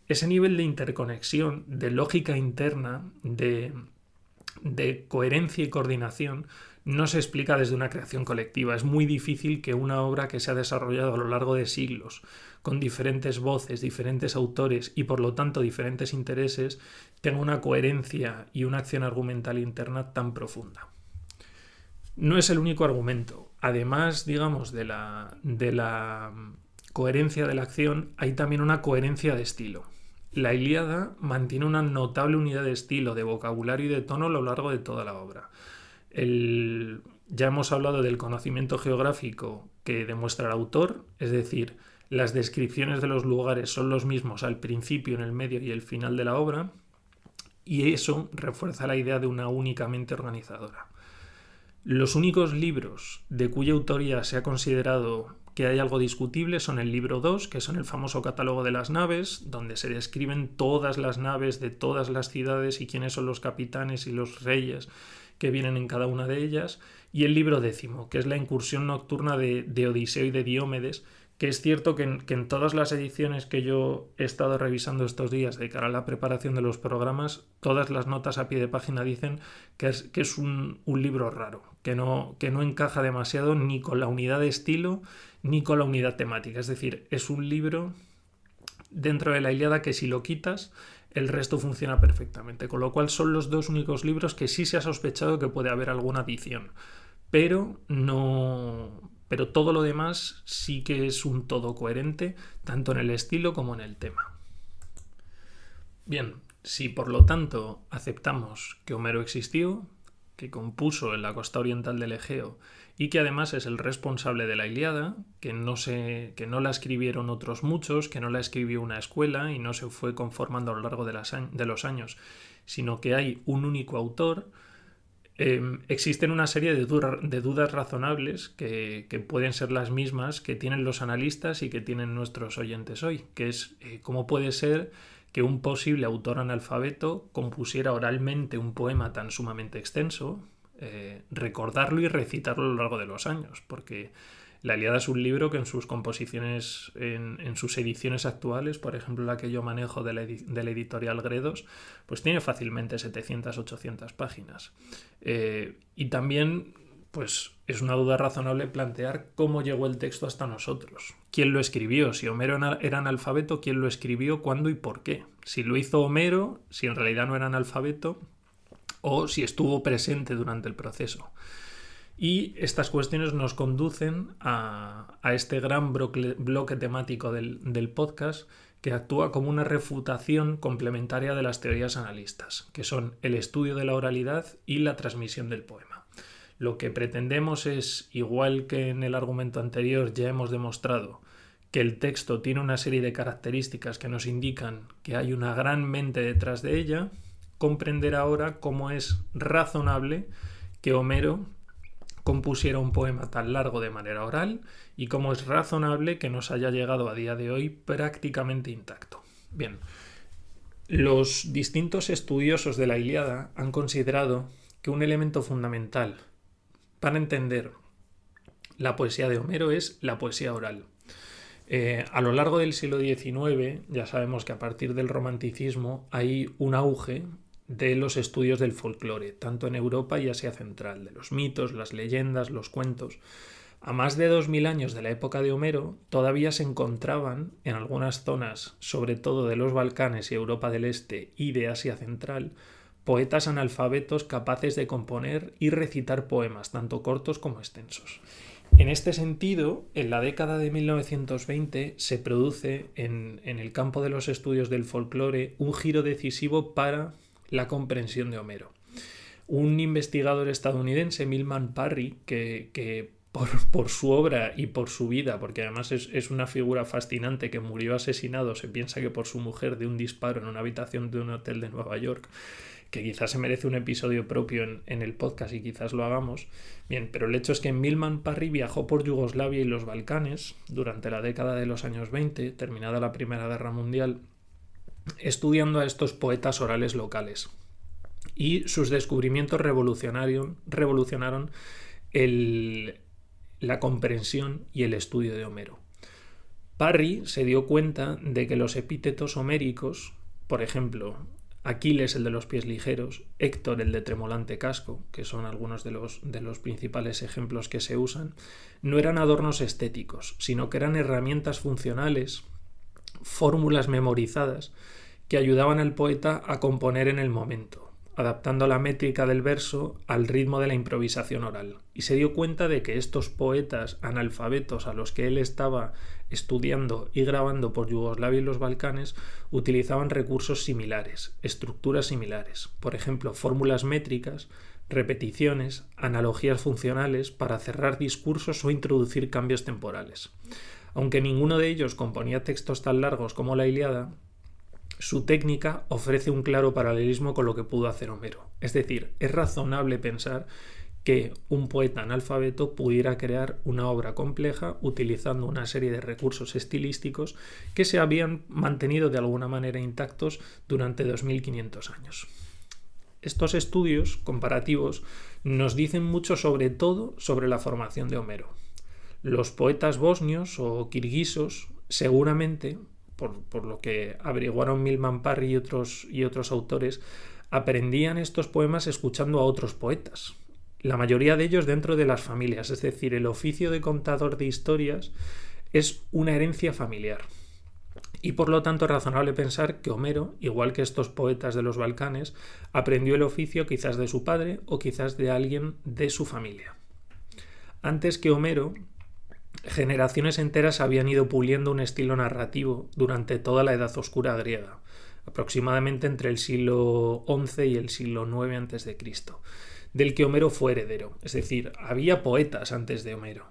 Ese nivel de interconexión, de lógica interna, de coherencia y coordinación, no se explica desde una creación colectiva. Es muy difícil que una obra que se ha desarrollado a lo largo de siglos, con diferentes voces, diferentes autores y por lo tanto diferentes intereses, tenga una coherencia y una acción argumental interna tan profunda. No es el único argumento. Además, digamos, de la coherencia de la acción, hay también una coherencia de estilo. La Ilíada mantiene una notable unidad de estilo, de vocabulario y de tono a lo largo de toda la obra. Ya hemos hablado del conocimiento geográfico que demuestra el autor, es decir, las descripciones de los lugares son los mismos al principio, en el medio y el final de la obra. y eso refuerza la idea de una única mente organizadora. Los únicos libros de cuya autoría se ha considerado que hay algo discutible son el libro 2, que son el famoso catálogo de las naves, donde se describen todas las naves de todas las ciudades y quiénes son los capitanes y los reyes que vienen en cada una de ellas, y el libro 10, que es la incursión nocturna de Odiseo y de Diomedes, que es cierto que en todas las ediciones que yo he estado revisando estos días de cara a la preparación de los programas, todas las notas a pie de página dicen que es un libro raro, que no encaja demasiado ni con la unidad de estilo ni con la unidad temática. Es decir, es un libro dentro de la Ilíada que si lo quitas, el resto funciona perfectamente, con lo cual son los dos únicos libros que sí se ha sospechado que puede haber alguna adición, pero todo lo demás sí que es un todo coherente, tanto en el estilo como en el tema. Bien, si por lo tanto aceptamos que Homero existió, que compuso en la costa oriental del Egeo y que además es el responsable de la Ilíada, que no la escribieron otros muchos, que no la escribió una escuela y no se fue conformando a lo largo de los años, sino que hay un único autor, existen una serie de dudas razonables que pueden ser las mismas que tienen los analistas y que tienen nuestros oyentes hoy, que es cómo puede ser que un posible autor analfabeto compusiera oralmente un poema tan sumamente extenso, recordarlo y recitarlo a lo largo de los años, porque la Ilíada es un libro que en sus composiciones, en sus ediciones actuales, por ejemplo la que yo manejo de la editorial Gredos, pues tiene fácilmente 700-800 páginas. Y también pues es una duda razonable plantear cómo llegó el texto hasta nosotros. ¿Quién lo escribió? Si Homero era analfabeto, ¿quién lo escribió? ¿Cuándo y por qué? Si lo hizo Homero, si en realidad no era analfabeto, o si estuvo presente durante el proceso. Y estas cuestiones nos conducen a este gran bloque temático del podcast, que actúa como una refutación complementaria de las teorías analistas, que son el estudio de la oralidad y la transmisión del poema. Lo que pretendemos es, igual que en el argumento anterior ya hemos demostrado, que el texto tiene una serie de características que nos indican que hay una gran mente detrás de ella, comprender ahora cómo es razonable que Homero compusiera un poema tan largo de manera oral y cómo es razonable que nos haya llegado a día de hoy prácticamente intacto. Bien, los distintos estudiosos de la Ilíada han considerado que un elemento fundamental para entender la poesía de Homero es la poesía oral. A lo largo del siglo XIX, ya sabemos que a partir del romanticismo hay un auge de los estudios del folclore, tanto en Europa y Asia Central, de los mitos, las leyendas, los cuentos. A más de 2000 años de la época de Homero, todavía se encontraban en algunas zonas, sobre todo de los Balcanes y Europa del Este y de Asia Central, poetas analfabetos capaces de componer y recitar poemas, tanto cortos como extensos. En este sentido, en la década de 1920 se produce en el campo de los estudios del folclore un giro decisivo para la comprensión de Homero. Un investigador estadounidense, Milman Parry, que por su obra y por su vida, porque además es una figura fascinante, que murió asesinado, se piensa que por su mujer, de un disparo en una habitación de un hotel de Nueva York, que quizás se merece un episodio propio en el podcast y quizás lo hagamos. Bien, pero el hecho es que Milman Parry viajó por Yugoslavia y los Balcanes durante la década de los años 20, terminada la Primera Guerra Mundial, estudiando a estos poetas orales locales. Y sus descubrimientos revolucionaron la comprensión y el estudio de Homero. Parry se dio cuenta de que los epítetos homéricos, por ejemplo, Aquiles el de los pies ligeros, Héctor el de tremolante casco, que son algunos de los principales ejemplos que se usan, no eran adornos estéticos, sino que eran herramientas funcionales, fórmulas memorizadas, que ayudaban al poeta a componer en el momento, adaptando la métrica del verso al ritmo de la improvisación oral. Y se dio cuenta de que estos poetas analfabetos a los que él estaba estudiando y grabando por Yugoslavia y los Balcanes utilizaban recursos similares, estructuras similares, por ejemplo, fórmulas métricas, repeticiones, analogías funcionales para cerrar discursos o introducir cambios temporales. Aunque ninguno de ellos componía textos tan largos como la Ilíada, Su técnica ofrece un claro paralelismo con lo que pudo hacer Homero. Es decir, es razonable pensar que un poeta analfabeto pudiera crear una obra compleja utilizando una serie de recursos estilísticos que se habían mantenido de alguna manera intactos durante 2500 años. Estos estudios comparativos nos dicen mucho sobre todo sobre la formación de Homero. Los poetas bosnios o kirguisos seguramente, por lo que averiguaron Milman Parry y otros autores, aprendían estos poemas escuchando a otros poetas. La mayoría de ellos dentro de las familias, es decir, el oficio de contador de historias es una herencia familiar. Y por lo tanto es razonable pensar que Homero, igual que estos poetas de los Balcanes, aprendió el oficio quizás de su padre o quizás de alguien de su familia. Antes que Homero, generaciones enteras habían ido puliendo un estilo narrativo durante toda la Edad Oscura griega, aproximadamente entre el siglo XI y el siglo IX a.C., del que Homero fue heredero. Es decir, había poetas antes de Homero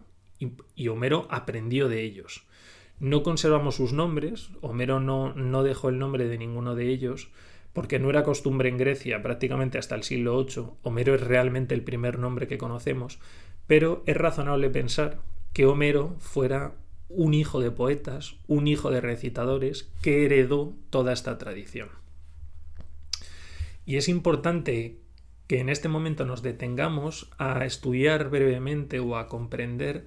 y Homero aprendió de ellos. No conservamos sus nombres, Homero no dejó el nombre de ninguno de ellos, porque no era costumbre en Grecia prácticamente hasta el siglo VIII. Homero es realmente el primer nombre que conocemos, pero es razonable pensar que Homero fuera un hijo de poetas, un hijo de recitadores que heredó toda esta tradición. Y es importante que en este momento nos detengamos a estudiar brevemente o a comprender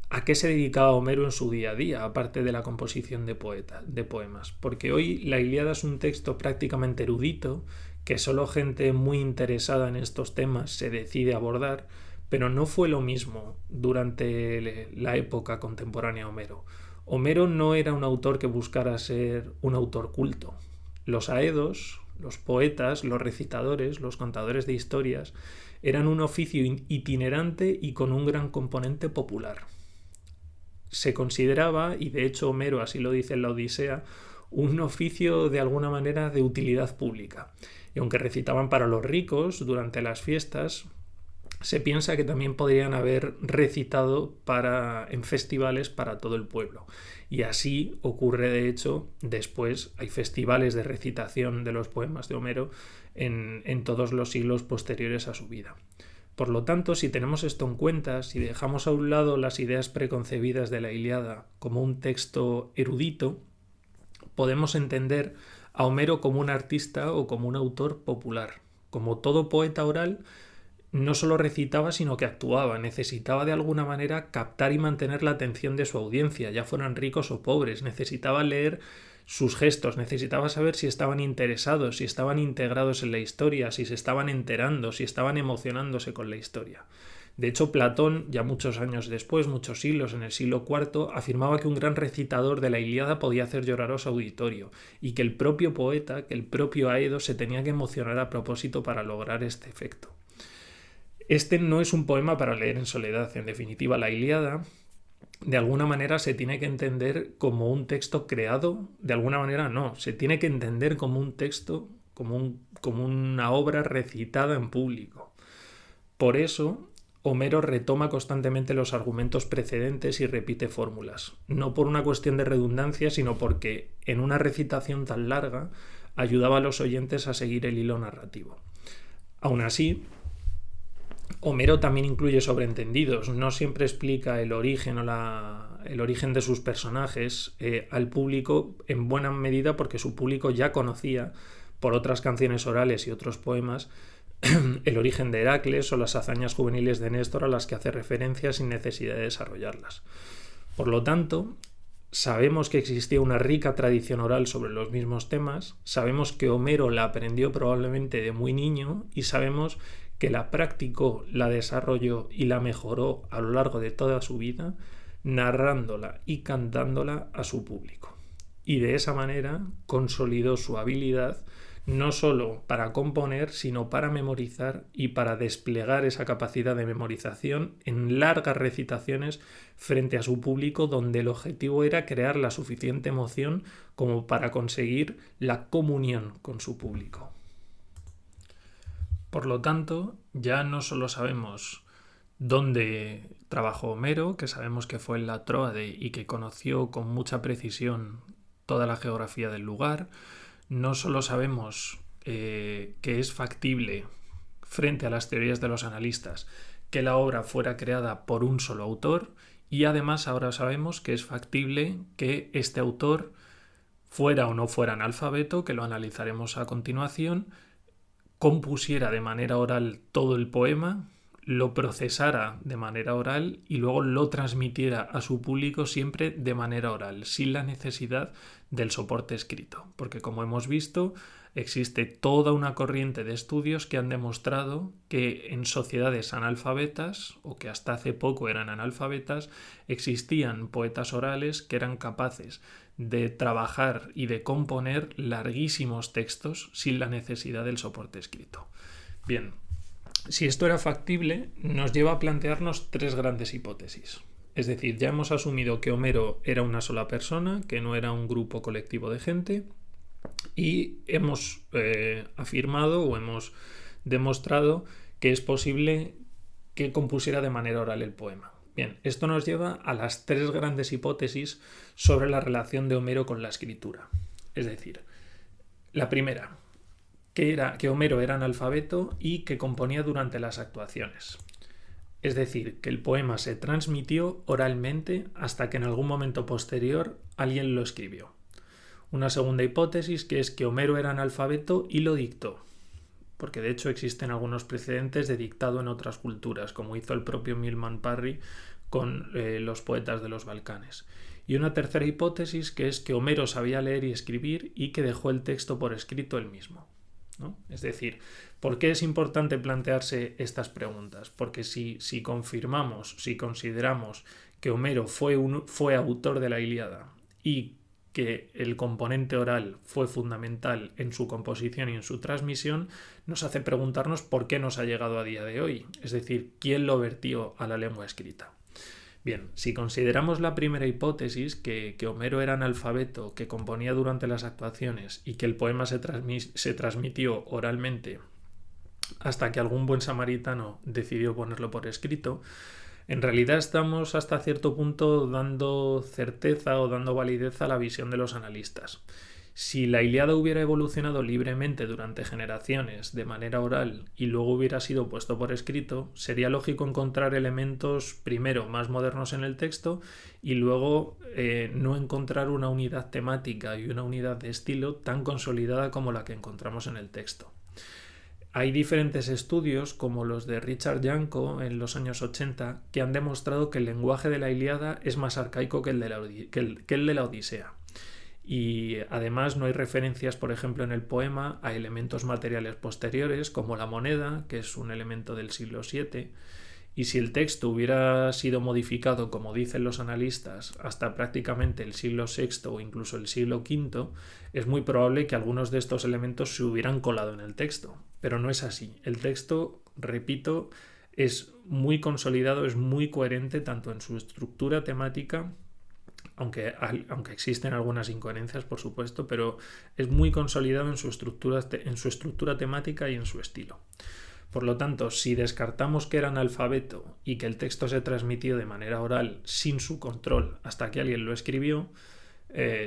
a qué se dedicaba Homero en su día a día, aparte de la composición de poemas. Porque hoy la Ilíada es un texto prácticamente erudito, que solo gente muy interesada en estos temas se decide abordar, pero no fue lo mismo durante la época contemporánea a Homero. Homero no era un autor que buscara ser un autor culto. Los aedos, los poetas, los recitadores, los contadores de historias, eran un oficio itinerante y con un gran componente popular. Se consideraba, y de hecho Homero así lo dice en la Odisea, un oficio de alguna manera de utilidad pública. Y aunque recitaban para los ricos durante las fiestas, se piensa que también podrían haber recitado en festivales para todo el pueblo. Y así ocurre, de hecho, después hay festivales de recitación de los poemas de Homero en todos los siglos posteriores a su vida. Por lo tanto, si tenemos esto en cuenta, si dejamos a un lado las ideas preconcebidas de la Ilíada como un texto erudito, podemos entender a Homero como un artista o como un autor popular. Como todo poeta oral, no solo recitaba, sino que actuaba. Necesitaba de alguna manera captar y mantener la atención de su audiencia, ya fueran ricos o pobres. Necesitaba leer sus gestos, necesitaba saber si estaban interesados, si estaban integrados en la historia, si se estaban enterando, si estaban emocionándose con la historia. De hecho, Platón, ya muchos años después, muchos siglos, en el siglo IV, afirmaba que un gran recitador de la Ilíada podía hacer llorar a su auditorio y que el propio poeta, que el propio Aedo, se tenía que emocionar a propósito para lograr este efecto. Este no es un poema para leer en soledad. En definitiva, la Ilíada, de alguna manera, se tiene que entender como un texto creado. De alguna manera, no. Se tiene que entender como un texto, como una obra recitada en público. Por eso, Homero retoma constantemente los argumentos precedentes y repite fórmulas. No por una cuestión de redundancia, sino porque en una recitación tan larga ayudaba a los oyentes a seguir el hilo narrativo. Aún así, Homero también incluye sobreentendidos, no siempre explica el origen de sus personajes al público, en buena medida porque su público ya conocía, por otras canciones orales y otros poemas, el origen de Heracles o las hazañas juveniles de Néstor a las que hace referencia sin necesidad de desarrollarlas. Por lo tanto, sabemos que existía una rica tradición oral sobre los mismos temas, sabemos que Homero la aprendió probablemente de muy niño y sabemos que la practicó, la desarrolló y la mejoró a lo largo de toda su vida, narrándola y cantándola a su público. Y de esa manera consolidó su habilidad no solo para componer, sino para memorizar y para desplegar esa capacidad de memorización en largas recitaciones frente a su público, donde el objetivo era crear la suficiente emoción como para conseguir la comunión con su público. Por lo tanto, ya no solo sabemos dónde trabajó Homero, que sabemos que fue en la Tróade y que conoció con mucha precisión toda la geografía del lugar, no solo sabemos que es factible frente a las teorías de los analistas que la obra fuera creada por un solo autor, y además ahora sabemos que es factible que este autor fuera o no fuera analfabeto, que lo analizaremos a continuación, compusiera de manera oral todo el poema, lo procesara de manera oral y luego lo transmitiera a su público siempre de manera oral, sin la necesidad del soporte escrito. Porque como hemos visto, existe toda una corriente de estudios que han demostrado que en sociedades analfabetas, o que hasta hace poco eran analfabetas, existían poetas orales que eran capaces de trabajar y de componer larguísimos textos sin la necesidad del soporte escrito. Bien, si esto era factible, nos lleva a plantearnos tres grandes hipótesis. Es decir, ya hemos asumido que Homero era una sola persona, que no era un grupo colectivo de gente, y hemos afirmado o hemos demostrado que es posible que compusiera de manera oral el poema. Bien, esto nos lleva a las tres grandes hipótesis sobre la relación de Homero con la escritura. Es decir, la primera, que Homero era analfabeto y que componía durante las actuaciones. Es decir, que el poema se transmitió oralmente hasta que en algún momento posterior alguien lo escribió. Una segunda hipótesis, que es que Homero era analfabeto y lo dictó, porque de hecho existen algunos precedentes de dictado en otras culturas, como hizo el propio Milman Parry con los poetas de los Balcanes. Y una tercera hipótesis, que es que Homero sabía leer y escribir y que dejó el texto por escrito él mismo, ¿no? Es decir, ¿por qué es importante plantearse estas preguntas? Porque si confirmamos, si consideramos que Homero fue autor de la Ilíada y que el componente oral fue fundamental en su composición y en su transmisión, nos hace preguntarnos por qué nos ha llegado a día de hoy, es decir, ¿quién lo vertió a la lengua escrita? Bien, si consideramos la primera hipótesis, que Homero era analfabeto, que componía durante las actuaciones y que el poema se transmitió oralmente hasta que algún buen samaritano decidió ponerlo por escrito, en realidad estamos hasta cierto punto dando certeza o dando validez a la visión de los analistas. Si la Ilíada hubiera evolucionado libremente durante generaciones de manera oral y luego hubiera sido puesto por escrito, sería lógico encontrar elementos primero más modernos en el texto y luego no encontrar una unidad temática y una unidad de estilo tan consolidada como la que encontramos en el texto. Hay diferentes estudios, como los de Richard Janko en los años 80, que han demostrado que el lenguaje de la Ilíada es más arcaico que el de la Odisea. Y además no hay referencias, por ejemplo, en el poema a elementos materiales posteriores, como la moneda, que es un elemento del siglo VII. Y si el texto hubiera sido modificado, como dicen los analistas, hasta prácticamente el siglo VI o incluso el siglo V, es muy probable que algunos de estos elementos se hubieran colado en el texto. Pero no es así. El texto, repito, es muy consolidado, es muy coherente tanto en su estructura temática, aunque existen algunas incoherencias, por supuesto, pero es muy consolidado en su estructura temática y en su estilo. Por lo tanto, si descartamos que era analfabeto y que el texto se transmitió de manera oral sin su control hasta que alguien lo escribió,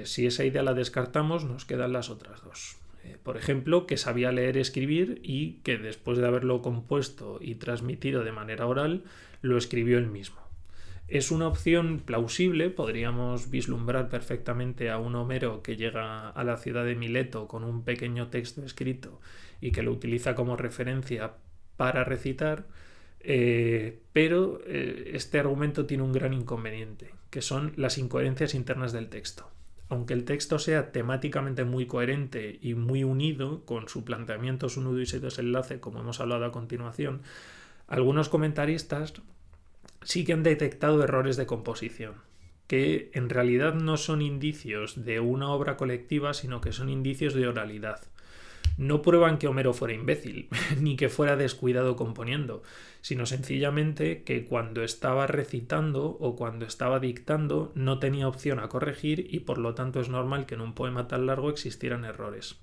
si esa idea la descartamos, nos quedan las otras dos. Por ejemplo, que sabía leer y escribir y que después de haberlo compuesto y transmitido de manera oral, lo escribió él mismo. Es una opción plausible, podríamos vislumbrar perfectamente a un Homero que llega a la ciudad de Mileto con un pequeño texto escrito y que lo utiliza como referencia para recitar, pero este argumento tiene un gran inconveniente, que son las incoherencias internas del texto. Aunque el texto sea temáticamente muy coherente y muy unido, con su planteamiento, su nudo y su desenlace, como hemos hablado a continuación, algunos comentaristas sí que han detectado errores de composición, que en realidad no son indicios de una obra colectiva, sino que son indicios de oralidad. No prueban que Homero fuera imbécil, ni que fuera descuidado componiendo, sino sencillamente que cuando estaba recitando o cuando estaba dictando no tenía opción a corregir y por lo tanto es normal que en un poema tan largo existieran errores.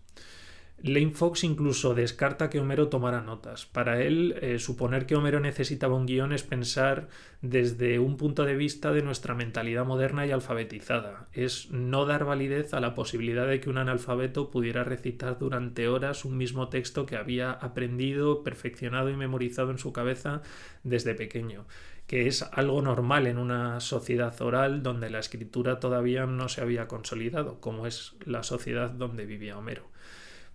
Lane Fox incluso descarta que Homero tomara notas. Para él, suponer que Homero necesitaba un guión es pensar desde un punto de vista de nuestra mentalidad moderna y alfabetizada. Es no dar validez a la posibilidad de que un analfabeto pudiera recitar durante horas un mismo texto que había aprendido, perfeccionado y memorizado en su cabeza desde pequeño, que es algo normal en una sociedad oral donde la escritura todavía no se había consolidado, como es la sociedad donde vivía Homero.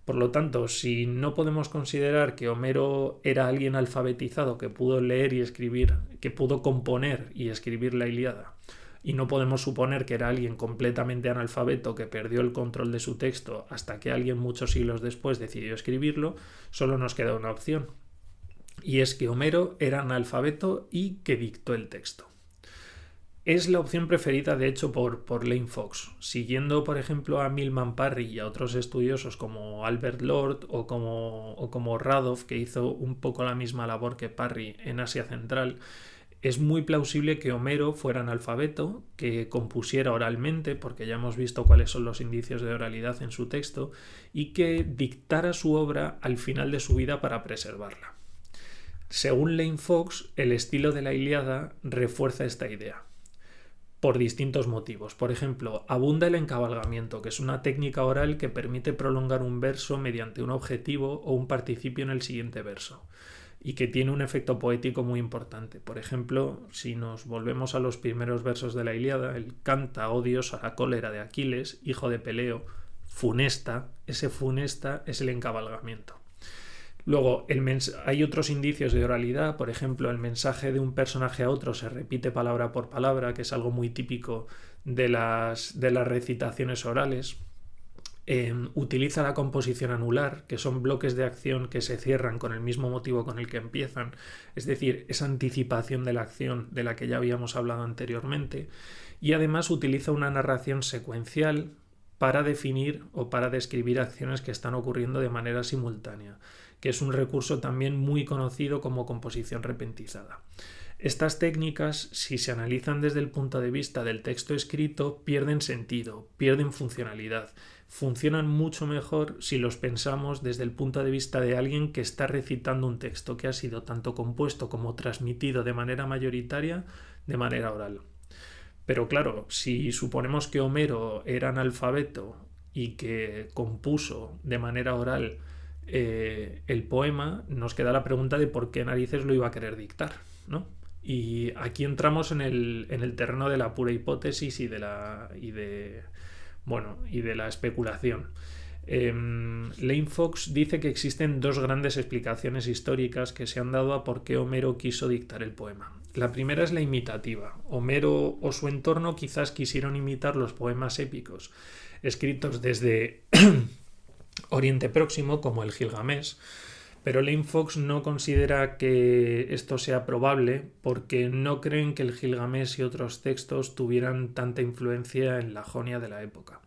Por lo tanto, si no podemos considerar que Homero era alguien alfabetizado que pudo leer y escribir, que pudo componer y escribir la Ilíada, y no podemos suponer que era alguien completamente analfabeto que perdió el control de su texto hasta que alguien muchos siglos después decidió escribirlo, solo nos queda una opción. Y es que Homero era analfabeto y que dictó el texto. Es la opción preferida, de hecho, por Lane Fox, siguiendo, por ejemplo, a Milman Parry y a otros estudiosos como Albert Lord o como Radov, que hizo un poco la misma labor que Parry en Asia Central. Es muy plausible que Homero fuera analfabeto, que compusiera oralmente, porque ya hemos visto cuáles son los indicios de oralidad en su texto, y que dictara su obra al final de su vida para preservarla. Según Lane Fox, el estilo de la Ilíada refuerza esta idea por distintos motivos. Por ejemplo, abunda el encabalgamiento, que es una técnica oral que permite prolongar un verso mediante un objetivo o un participio en el siguiente verso, y que tiene un efecto poético muy importante. Por ejemplo, si nos volvemos a los primeros versos de la Ilíada, el canta, oh Dios, a la cólera de Aquiles, hijo de Peleo, funesta, ese funesta es el encabalgamiento. Luego, hay otros indicios de oralidad, por ejemplo, el mensaje de un personaje a otro se repite palabra por palabra, que es algo muy típico de las recitaciones orales. Utiliza la composición anular, que son bloques de acción que se cierran con el mismo motivo con el que empiezan, es decir, esa anticipación de la acción de la que ya habíamos hablado anteriormente, y además utiliza una narración secuencial para definir o para describir acciones que están ocurriendo de manera simultánea, que es un recurso también muy conocido como composición repentizada. Estas técnicas, si se analizan desde el punto de vista del texto escrito, pierden sentido, pierden funcionalidad. Funcionan mucho mejor si los pensamos desde el punto de vista de alguien que está recitando un texto que ha sido tanto compuesto como transmitido de manera mayoritaria, de manera oral. Pero claro, si suponemos que Homero era analfabeto y que compuso de manera oral el poema, nos queda la pregunta de por qué narices lo iba a querer dictar, ¿no? Y aquí entramos en el terreno de la pura hipótesis y de la especulación. Lane Fox dice que existen dos grandes explicaciones históricas que se han dado a por qué Homero quiso dictar el poema. La primera es la imitativa. Homero o su entorno quizás quisieron imitar los poemas épicos escritos desde Oriente Próximo, como el Gilgamesh, pero Lane Fox no considera que esto sea probable porque no creen que el Gilgamesh y otros textos tuvieran tanta influencia en la Jonia de la época.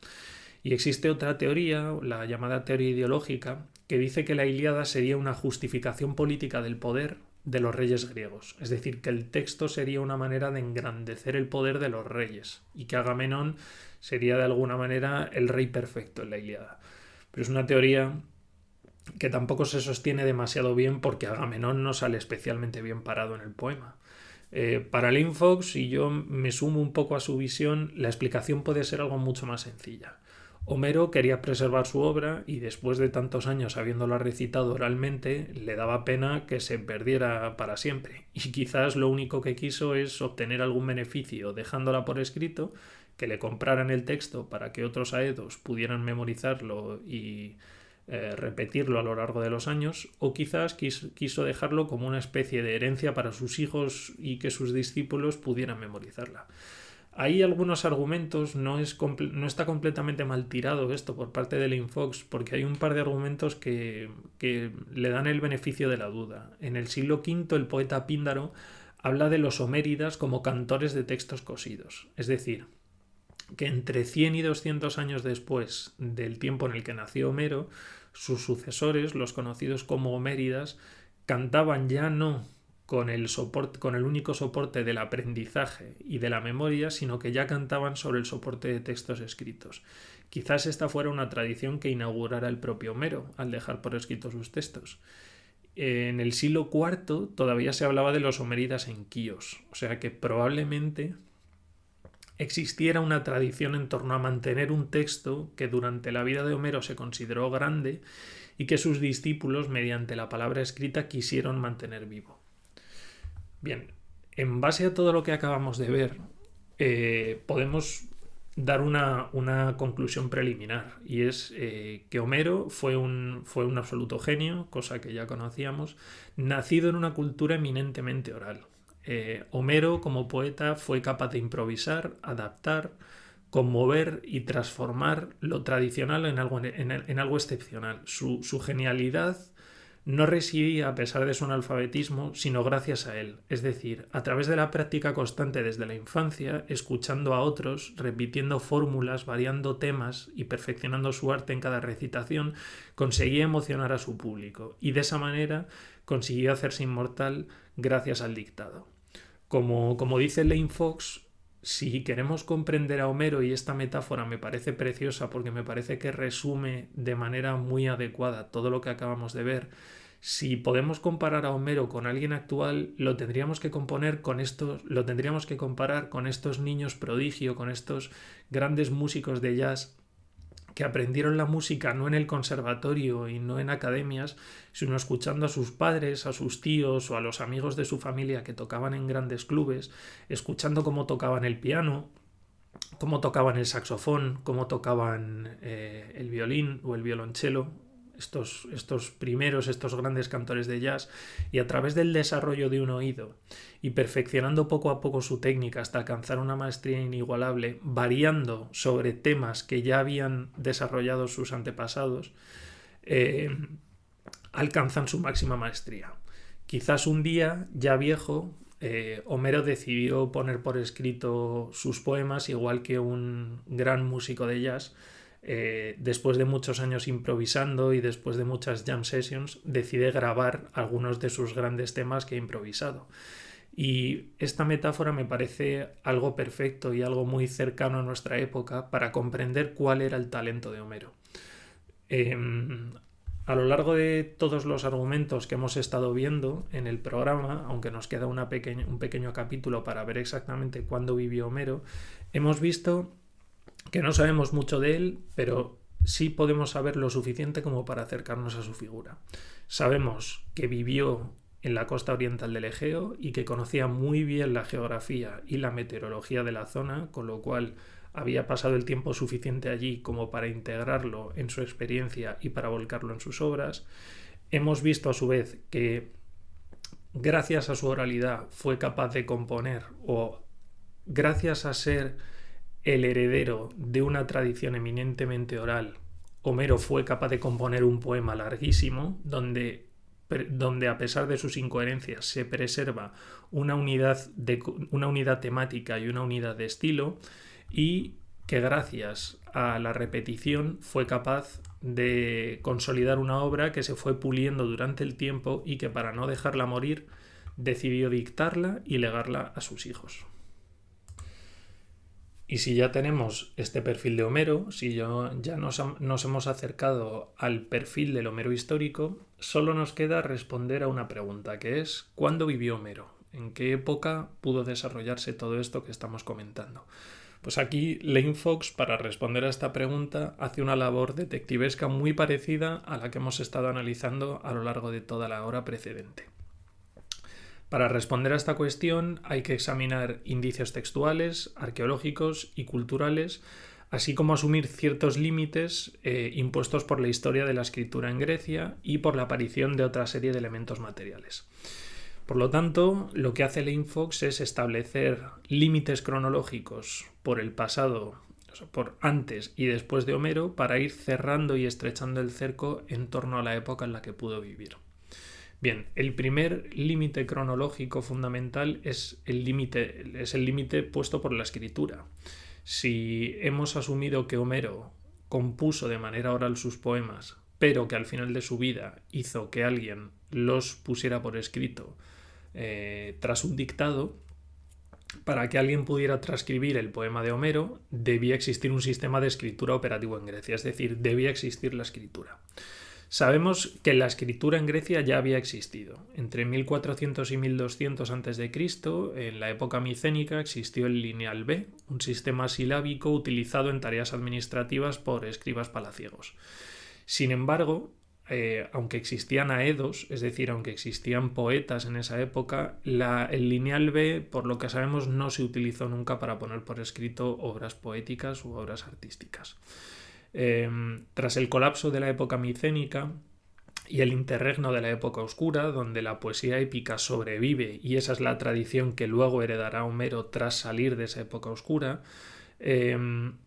Y existe otra teoría, la llamada teoría ideológica, que dice que la Ilíada sería una justificación política del poder de los reyes griegos, es decir, que el texto sería una manera de engrandecer el poder de los reyes y que Agamenón sería de alguna manera el rey perfecto en la Ilíada. Pero es una teoría que tampoco se sostiene demasiado bien porque Agamenón no sale especialmente bien parado en el poema. Para Lane Fox, y yo me sumo un poco a su visión, la explicación puede ser algo mucho más sencilla. Homero quería preservar su obra y después de tantos años habiéndola recitado oralmente, le daba pena que se perdiera para siempre. Y quizás lo único que quiso es obtener algún beneficio dejándola por escrito, que le compraran el texto para que otros aedos pudieran memorizarlo y repetirlo a lo largo de los años, o quizás quiso dejarlo como una especie de herencia para sus hijos y que sus discípulos pudieran memorizarla. Hay algunos argumentos, no está completamente mal tirado esto por parte de Lane Fox, porque hay un par de argumentos que le dan el beneficio de la duda. En el siglo V el poeta Píndaro habla de los homéridas como cantores de textos cosidos, es decir, que entre 100 y 200 años después del tiempo en el que nació Homero, sus sucesores, los conocidos como homéridas, cantaban ya no con el único soporte del aprendizaje y de la memoria, sino que ya cantaban sobre el soporte de textos escritos. Quizás esta fuera una tradición que inaugurara el propio Homero al dejar por escrito sus textos. En el siglo IV todavía se hablaba de los homéridas en Quíos, o sea que probablemente existiera una tradición en torno a mantener un texto que durante la vida de Homero se consideró grande y que sus discípulos, mediante la palabra escrita, quisieron mantener vivo. Bien, en base a todo lo que acabamos de ver, podemos dar una conclusión preliminar, y es que Homero fue un absoluto genio, cosa que ya conocíamos, nacido en una cultura eminentemente oral. Homero, como poeta, fue capaz de improvisar, adaptar, conmover y transformar lo tradicional en algo excepcional. Su genialidad no residía a pesar de su analfabetismo, sino gracias a él, es decir, a través de la práctica constante desde la infancia, escuchando a otros, repitiendo fórmulas, variando temas y perfeccionando su arte en cada recitación, conseguía emocionar a su público y de esa manera consiguió hacerse inmortal gracias al dictado. Como dice Lane Fox, si queremos comprender a Homero, y esta metáfora me parece preciosa porque me parece que resume de manera muy adecuada todo lo que acabamos de ver, si podemos comparar a Homero con alguien actual, lo tendríamos que comparar con estos niños prodigio, con estos grandes músicos de jazz que aprendieron la música no en el conservatorio y no en academias, sino escuchando a sus padres, a sus tíos o a los amigos de su familia que tocaban en grandes clubes, escuchando cómo tocaban el piano, cómo tocaban el saxofón, cómo tocaban el violín o el violonchelo, estos grandes cantores de jazz, y a través del desarrollo de un oído y perfeccionando poco a poco su técnica hasta alcanzar una maestría inigualable, variando sobre temas que ya habían desarrollado sus antepasados, alcanzan su máxima maestría. Quizás un día, ya viejo, Homero decidió poner por escrito sus poemas, igual que un gran músico de jazz. Después de muchos años improvisando y después de muchas jam sessions, decide grabar algunos de sus grandes temas que ha improvisado. Y esta metáfora me parece algo perfecto y algo muy cercano a nuestra época para comprender cuál era el talento de Homero. A lo largo de todos los argumentos que hemos estado viendo en el programa, aunque nos queda un pequeño capítulo para ver exactamente cuándo vivió Homero, hemos visto que no sabemos mucho de él, pero sí podemos saber lo suficiente como para acercarnos a su figura. Sabemos que vivió en la costa oriental del Egeo y que conocía muy bien la geografía y la meteorología de la zona, con lo cual había pasado el tiempo suficiente allí como para integrarlo en su experiencia y para volcarlo en sus obras. Hemos visto a su vez que gracias a su oralidad fue capaz de componer, o gracias a ser el heredero de una tradición eminentemente oral, Homero fue capaz de componer un poema larguísimo donde a pesar de sus incoherencias se preserva una unidad temática y una unidad de estilo, y que gracias a la repetición fue capaz de consolidar una obra que se fue puliendo durante el tiempo y que, para no dejarla morir, decidió dictarla y legarla a sus hijos. Y si ya tenemos este perfil de Homero, si ya nos hemos acercado al perfil del Homero histórico, solo nos queda responder a una pregunta, que es ¿cuándo vivió Homero? ¿En qué época pudo desarrollarse todo esto que estamos comentando? Pues aquí Lane Fox, para responder a esta pregunta, hace una labor detectivesca muy parecida a la que hemos estado analizando a lo largo de toda la hora precedente. Para responder a esta cuestión hay que examinar indicios textuales, arqueológicos y culturales, así como asumir ciertos límites impuestos por la historia de la escritura en Grecia y por la aparición de otra serie de elementos materiales. Por lo tanto, lo que hace Lane Fox es establecer límites cronológicos por el pasado, o sea, por antes y después de Homero, para ir cerrando y estrechando el cerco en torno a la época en la que pudo vivir. Bien, el primer límite cronológico fundamental es el límite puesto por la escritura. Si hemos asumido que Homero compuso de manera oral sus poemas, pero que al final de su vida hizo que alguien los pusiera por escrito, tras un dictado, para que alguien pudiera transcribir el poema de Homero, debía existir un sistema de escritura operativo en Grecia, es decir, debía existir la escritura. Sabemos que la escritura en Grecia ya había existido. Entre 1400 y 1200 a.C., en la época micénica, existió el lineal B, un sistema silábico utilizado en tareas administrativas por escribas palaciegos. Sin embargo, aunque existían aedos, es decir, aunque existían poetas en esa época, el lineal B, por lo que sabemos, no se utilizó nunca para poner por escrito obras poéticas u obras artísticas. Tras el colapso de la época micénica y el interregno de la época oscura, donde la poesía épica sobrevive, y esa es la tradición que luego heredará Homero tras salir de esa época oscura, en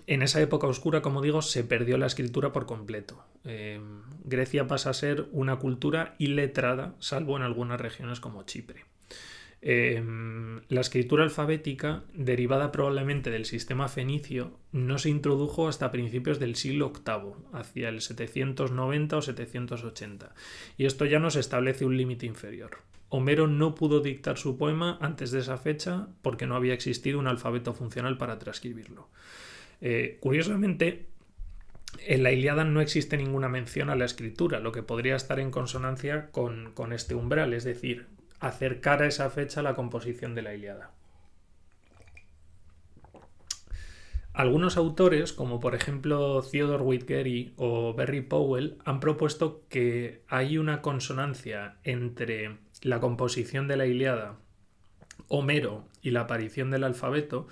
esa época oscura, como digo, se perdió la escritura por completo. Grecia pasa a ser una cultura iletrada, salvo en algunas regiones como Chipre. La escritura alfabética, derivada probablemente del sistema fenicio, no se introdujo hasta principios del siglo VIII, hacia el 790 o 780, y esto ya nos establece un límite inferior. Homero no pudo dictar su poema antes de esa fecha porque no había existido un alfabeto funcional para transcribirlo. Curiosamente, en la Ilíada no existe ninguna mención a la escritura, lo que podría estar en consonancia con este umbral, es decir, acercar a esa fecha la composición de la Ilíada. Algunos autores, como por ejemplo Theodore Whitgary o Barry Powell, han propuesto que hay una consonancia entre la composición de la Ilíada, Homero y la aparición del alfabeto,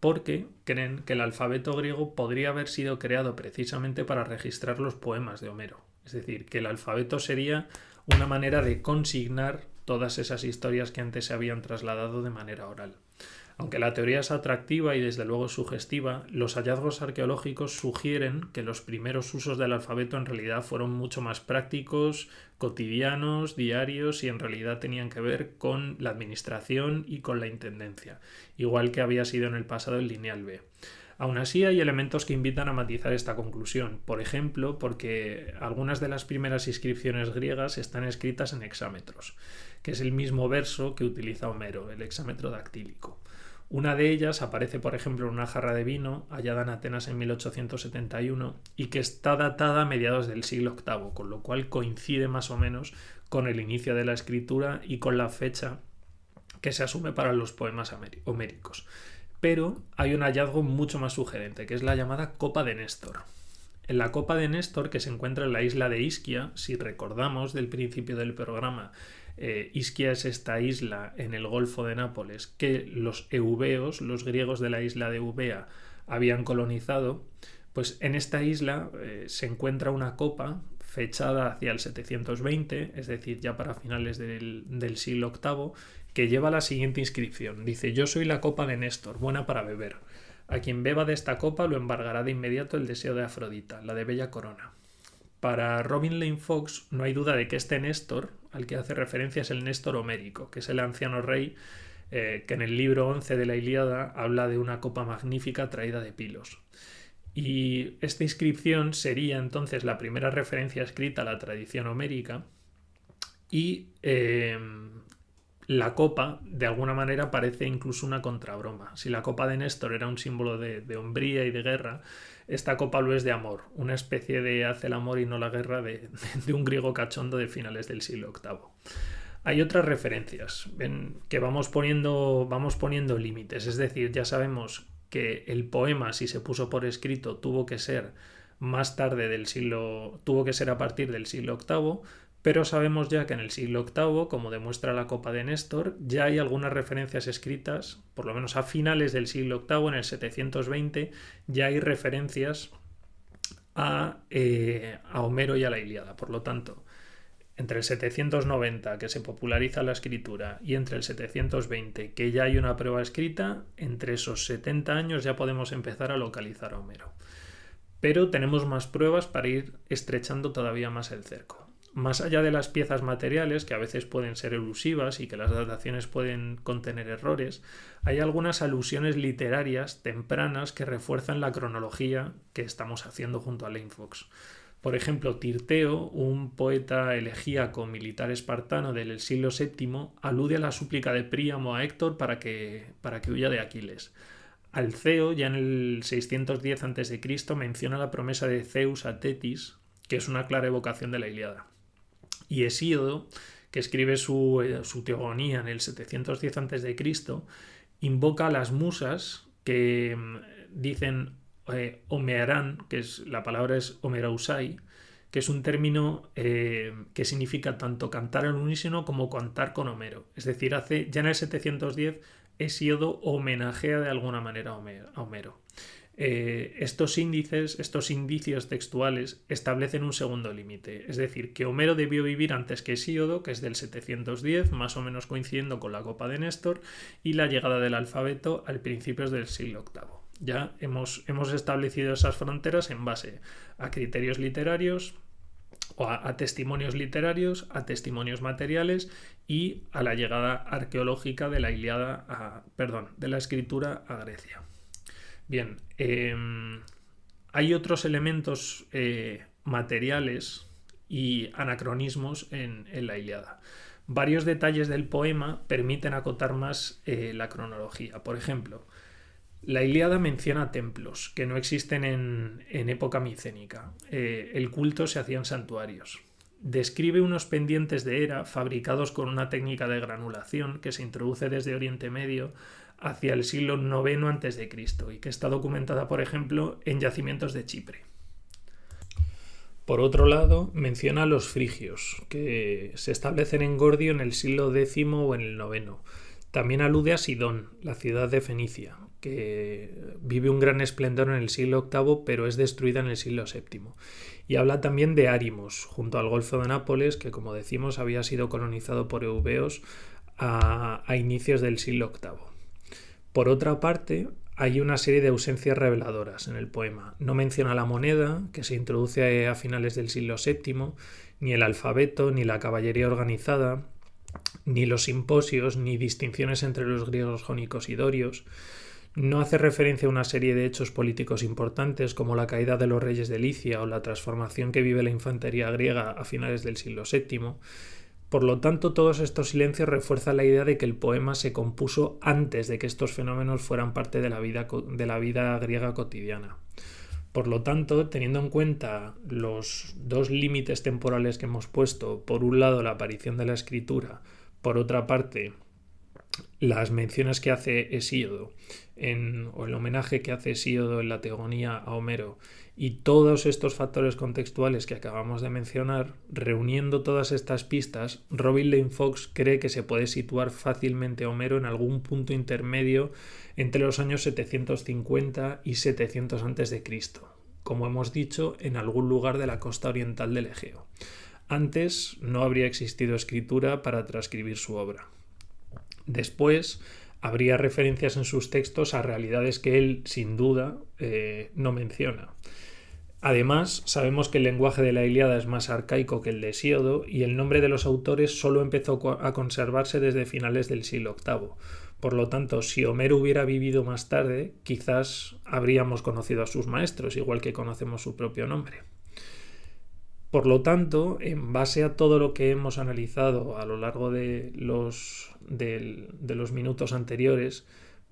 porque creen que el alfabeto griego podría haber sido creado precisamente para registrar los poemas de Homero. Es decir, que el alfabeto sería una manera de consignar todas esas historias que antes se habían trasladado de manera oral. Aunque la teoría es atractiva y desde luego sugestiva, los hallazgos arqueológicos sugieren que los primeros usos del alfabeto en realidad fueron mucho más prácticos, cotidianos, diarios, y en realidad tenían que ver con la administración y con la intendencia, igual que había sido en el pasado el lineal B. Aún así, hay elementos que invitan a matizar esta conclusión. Por ejemplo, porque algunas de las primeras inscripciones griegas están escritas en hexámetros, que es el mismo verso que utiliza Homero, el hexámetro dactílico. Una de ellas aparece, por ejemplo, en una jarra de vino hallada en Atenas en 1871 y que está datada a mediados del siglo VIII, con lo cual coincide más o menos con el inicio de la escritura y con la fecha que se asume para los poemas homéricos. Pero hay un hallazgo mucho más sugerente, que es la llamada Copa de Néstor. En la Copa de Néstor, que se encuentra en la isla de Isquia, si recordamos del principio del programa, Isquia es esta isla en el Golfo de Nápoles que los eubeos, los griegos de la isla de Eubea, habían colonizado, pues en esta isla se encuentra una copa fechada hacia el 720, es decir, ya para finales del siglo VIII, que lleva la siguiente inscripción. Dice: yo soy la copa de Néstor, buena para beber. A quien beba de esta copa lo embargará de inmediato el deseo de Afrodita, la de bella corona. Para Robin Lane Fox no hay duda de que este Néstor, al que hace referencia, es el Néstor homérico, que es el anciano rey que en el libro 11 de la Ilíada habla de una copa magnífica traída de Pilos. Y esta inscripción sería entonces la primera referencia escrita a la tradición homérica, y la copa de alguna manera parece incluso una contrabroma. Si la copa de Néstor era un símbolo de hombría y de guerra, esta copa lo es de amor, una especie de haz el amor y no la guerra de un griego cachondo de finales del siglo VIII. Hay otras referencias que vamos poniendo límites, es decir, ya sabemos que el poema, si se puso por escrito, tuvo que ser a partir del siglo VIII, pero sabemos ya que en el siglo VIII, como demuestra la Copa de Néstor, ya hay algunas referencias escritas, por lo menos a finales del siglo VIII, en el 720, ya hay referencias a Homero y a la Ilíada. Por lo tanto, entre el 790, que se populariza la escritura, y entre el 720, que ya hay una prueba escrita, entre esos 70 años ya podemos empezar a localizar a Homero. Pero tenemos más pruebas para ir estrechando todavía más el cerco. Más allá de las piezas materiales, que a veces pueden ser elusivas y que las dataciones pueden contener errores, hay algunas alusiones literarias tempranas que refuerzan la cronología que estamos haciendo junto a Lane Fox. Por ejemplo, Tirteo, un poeta elegíaco militar espartano del siglo VII, alude a la súplica de Príamo a Héctor para que huya de Aquiles. Alceo, ya en el 610 a.C., menciona la promesa de Zeus a Tetis, que es una clara evocación de la Ilíada. Y Hesíodo, que escribe su teogonía en el 710 a.C., invoca a las musas que dicen homearán, la palabra es homerousai, que es un término que significa tanto cantar al unísono como cantar con Homero. Es decir, ya en el 710 Hesíodo homenajea de alguna manera a Homero. Estos indicios textuales establecen un segundo límite, es decir, que Homero debió vivir antes que Hesíodo, que es del 710, más o menos coincidiendo con la Copa de Néstor y la llegada del alfabeto al principios del siglo VIII. Ya hemos establecido esas fronteras en base a criterios literarios, o a testimonios literarios, a testimonios materiales y a la llegada arqueológica de la de la escritura a Grecia. Bien, hay otros elementos materiales y anacronismos en la Ilíada. Varios detalles del poema permiten acotar más la cronología. Por ejemplo, la Ilíada menciona templos que no existen en época micénica. El culto se hacía en santuarios. Describe unos pendientes de Hera fabricados con una técnica de granulación que se introduce desde Oriente Medio hacia el siglo IX a.C. y que está documentada, por ejemplo, en yacimientos de Chipre. Por otro lado, menciona a los frigios, que se establecen en Gordio en el siglo X o en el IX. También alude a Sidón, la ciudad de Fenicia, que vive un gran esplendor en el siglo VIII, pero es destruida en el siglo VII. Y habla también de Árimos, junto al Golfo de Nápoles, que, como decimos, había sido colonizado por eubeos a inicios del siglo VIII. Por otra parte, hay una serie de ausencias reveladoras en el poema. No menciona la moneda, que se introduce a finales del siglo VII, ni el alfabeto, ni la caballería organizada, ni los simposios, ni distinciones entre los griegos jónicos y dorios. No hace referencia a una serie de hechos políticos importantes como la caída de los reyes de Licia o la transformación que vive la infantería griega a finales del siglo VII. Por lo tanto, todos estos silencios refuerzan la idea de que el poema se compuso antes de que estos fenómenos fueran parte de la vida griega cotidiana. Por lo tanto, teniendo en cuenta los dos límites temporales que hemos puesto, por un lado la aparición de la escritura, por otra parte las menciones que hace Hesíodo o el homenaje que hace Hesíodo en la teogonía a Homero y todos estos factores contextuales que acabamos de mencionar, reuniendo todas estas pistas, Robin Lane Fox cree que se puede situar fácilmente a Homero en algún punto intermedio entre los años 750 y 700 a.C., como hemos dicho, en algún lugar de la costa oriental del Egeo. Antes no habría existido escritura para transcribir su obra. Después habría referencias en sus textos a realidades que él, sin duda, no menciona. Además, sabemos que el lenguaje de la Ilíada es más arcaico que el de Hesíodo y el nombre de los autores solo empezó a conservarse desde finales del siglo VIII. Por lo tanto, si Homero hubiera vivido más tarde, quizás habríamos conocido a sus maestros, igual que conocemos su propio nombre. Por lo tanto, en base a todo lo que hemos analizado a lo largo de los minutos anteriores,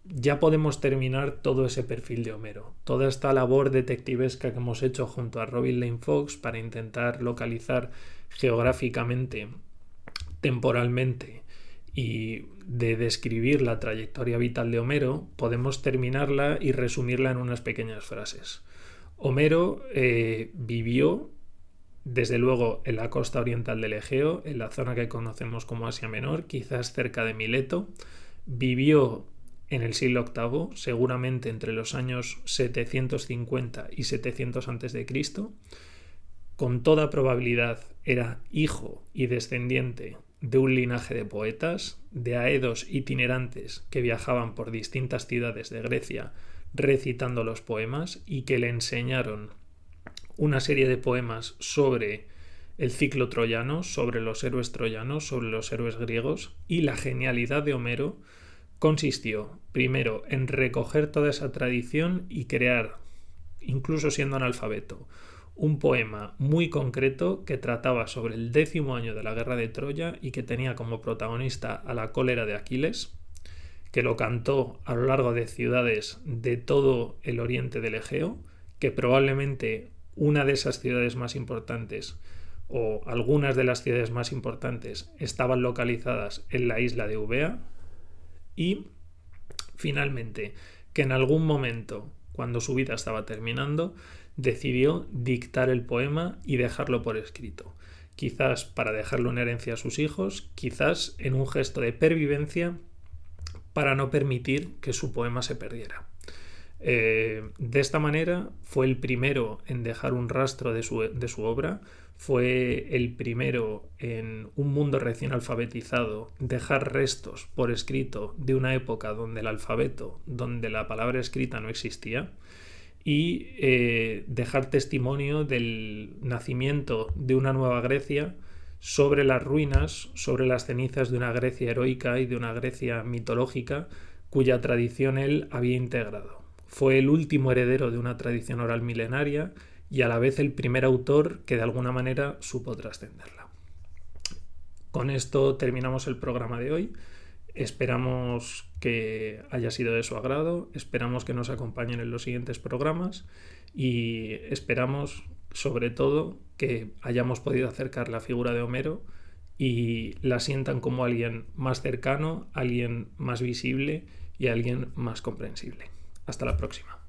ya podemos terminar todo ese perfil de Homero. Toda esta labor detectivesca que hemos hecho junto a Robin Lane Fox para intentar localizar geográficamente, temporalmente y de describir la trayectoria vital de Homero, podemos terminarla y resumirla en unas pequeñas frases. Homero vivió, desde luego, en la costa oriental del Egeo, en la zona que conocemos como Asia Menor, quizás cerca de Mileto. Vivió en el siglo VIII, seguramente entre los años 750 y 700 a.C. Con toda probabilidad era hijo y descendiente de un linaje de poetas, de aedos itinerantes que viajaban por distintas ciudades de Grecia recitando los poemas y que le enseñaron una serie de poemas sobre el ciclo troyano, sobre los héroes troyanos, sobre los héroes griegos, y la genialidad de Homero consistió, primero, en recoger toda esa tradición y crear, incluso siendo analfabeto, un poema muy concreto que trataba sobre el 10º año de la guerra de Troya y que tenía como protagonista a la cólera de Aquiles, que lo cantó a lo largo de ciudades de todo el oriente del Egeo, que probablemente una de esas ciudades más importantes o algunas de las ciudades más importantes estaban localizadas en la isla de Eubea, y finalmente que en algún momento, cuando su vida estaba terminando, decidió dictar el poema y dejarlo por escrito, quizás para dejarlo en herencia a sus hijos, quizás en un gesto de pervivencia para no permitir que su poema se perdiera. De esta manera fue el primero en dejar un rastro de su obra, fue el primero en un mundo recién alfabetizado dejar restos por escrito de una época donde el alfabeto, donde la palabra escrita no existía, y dejar testimonio del nacimiento de una nueva Grecia sobre las ruinas, sobre las cenizas de una Grecia heroica y de una Grecia mitológica cuya tradición él había integrado. Fue el último heredero de una tradición oral milenaria y a la vez el primer autor que de alguna manera supo trascenderla. Con esto terminamos el programa de hoy. Esperamos que haya sido de su agrado, esperamos que nos acompañen en los siguientes programas y esperamos sobre todo que hayamos podido acercar la figura de Homero y la sientan como alguien más cercano, alguien más visible y alguien más comprensible. Hasta la próxima.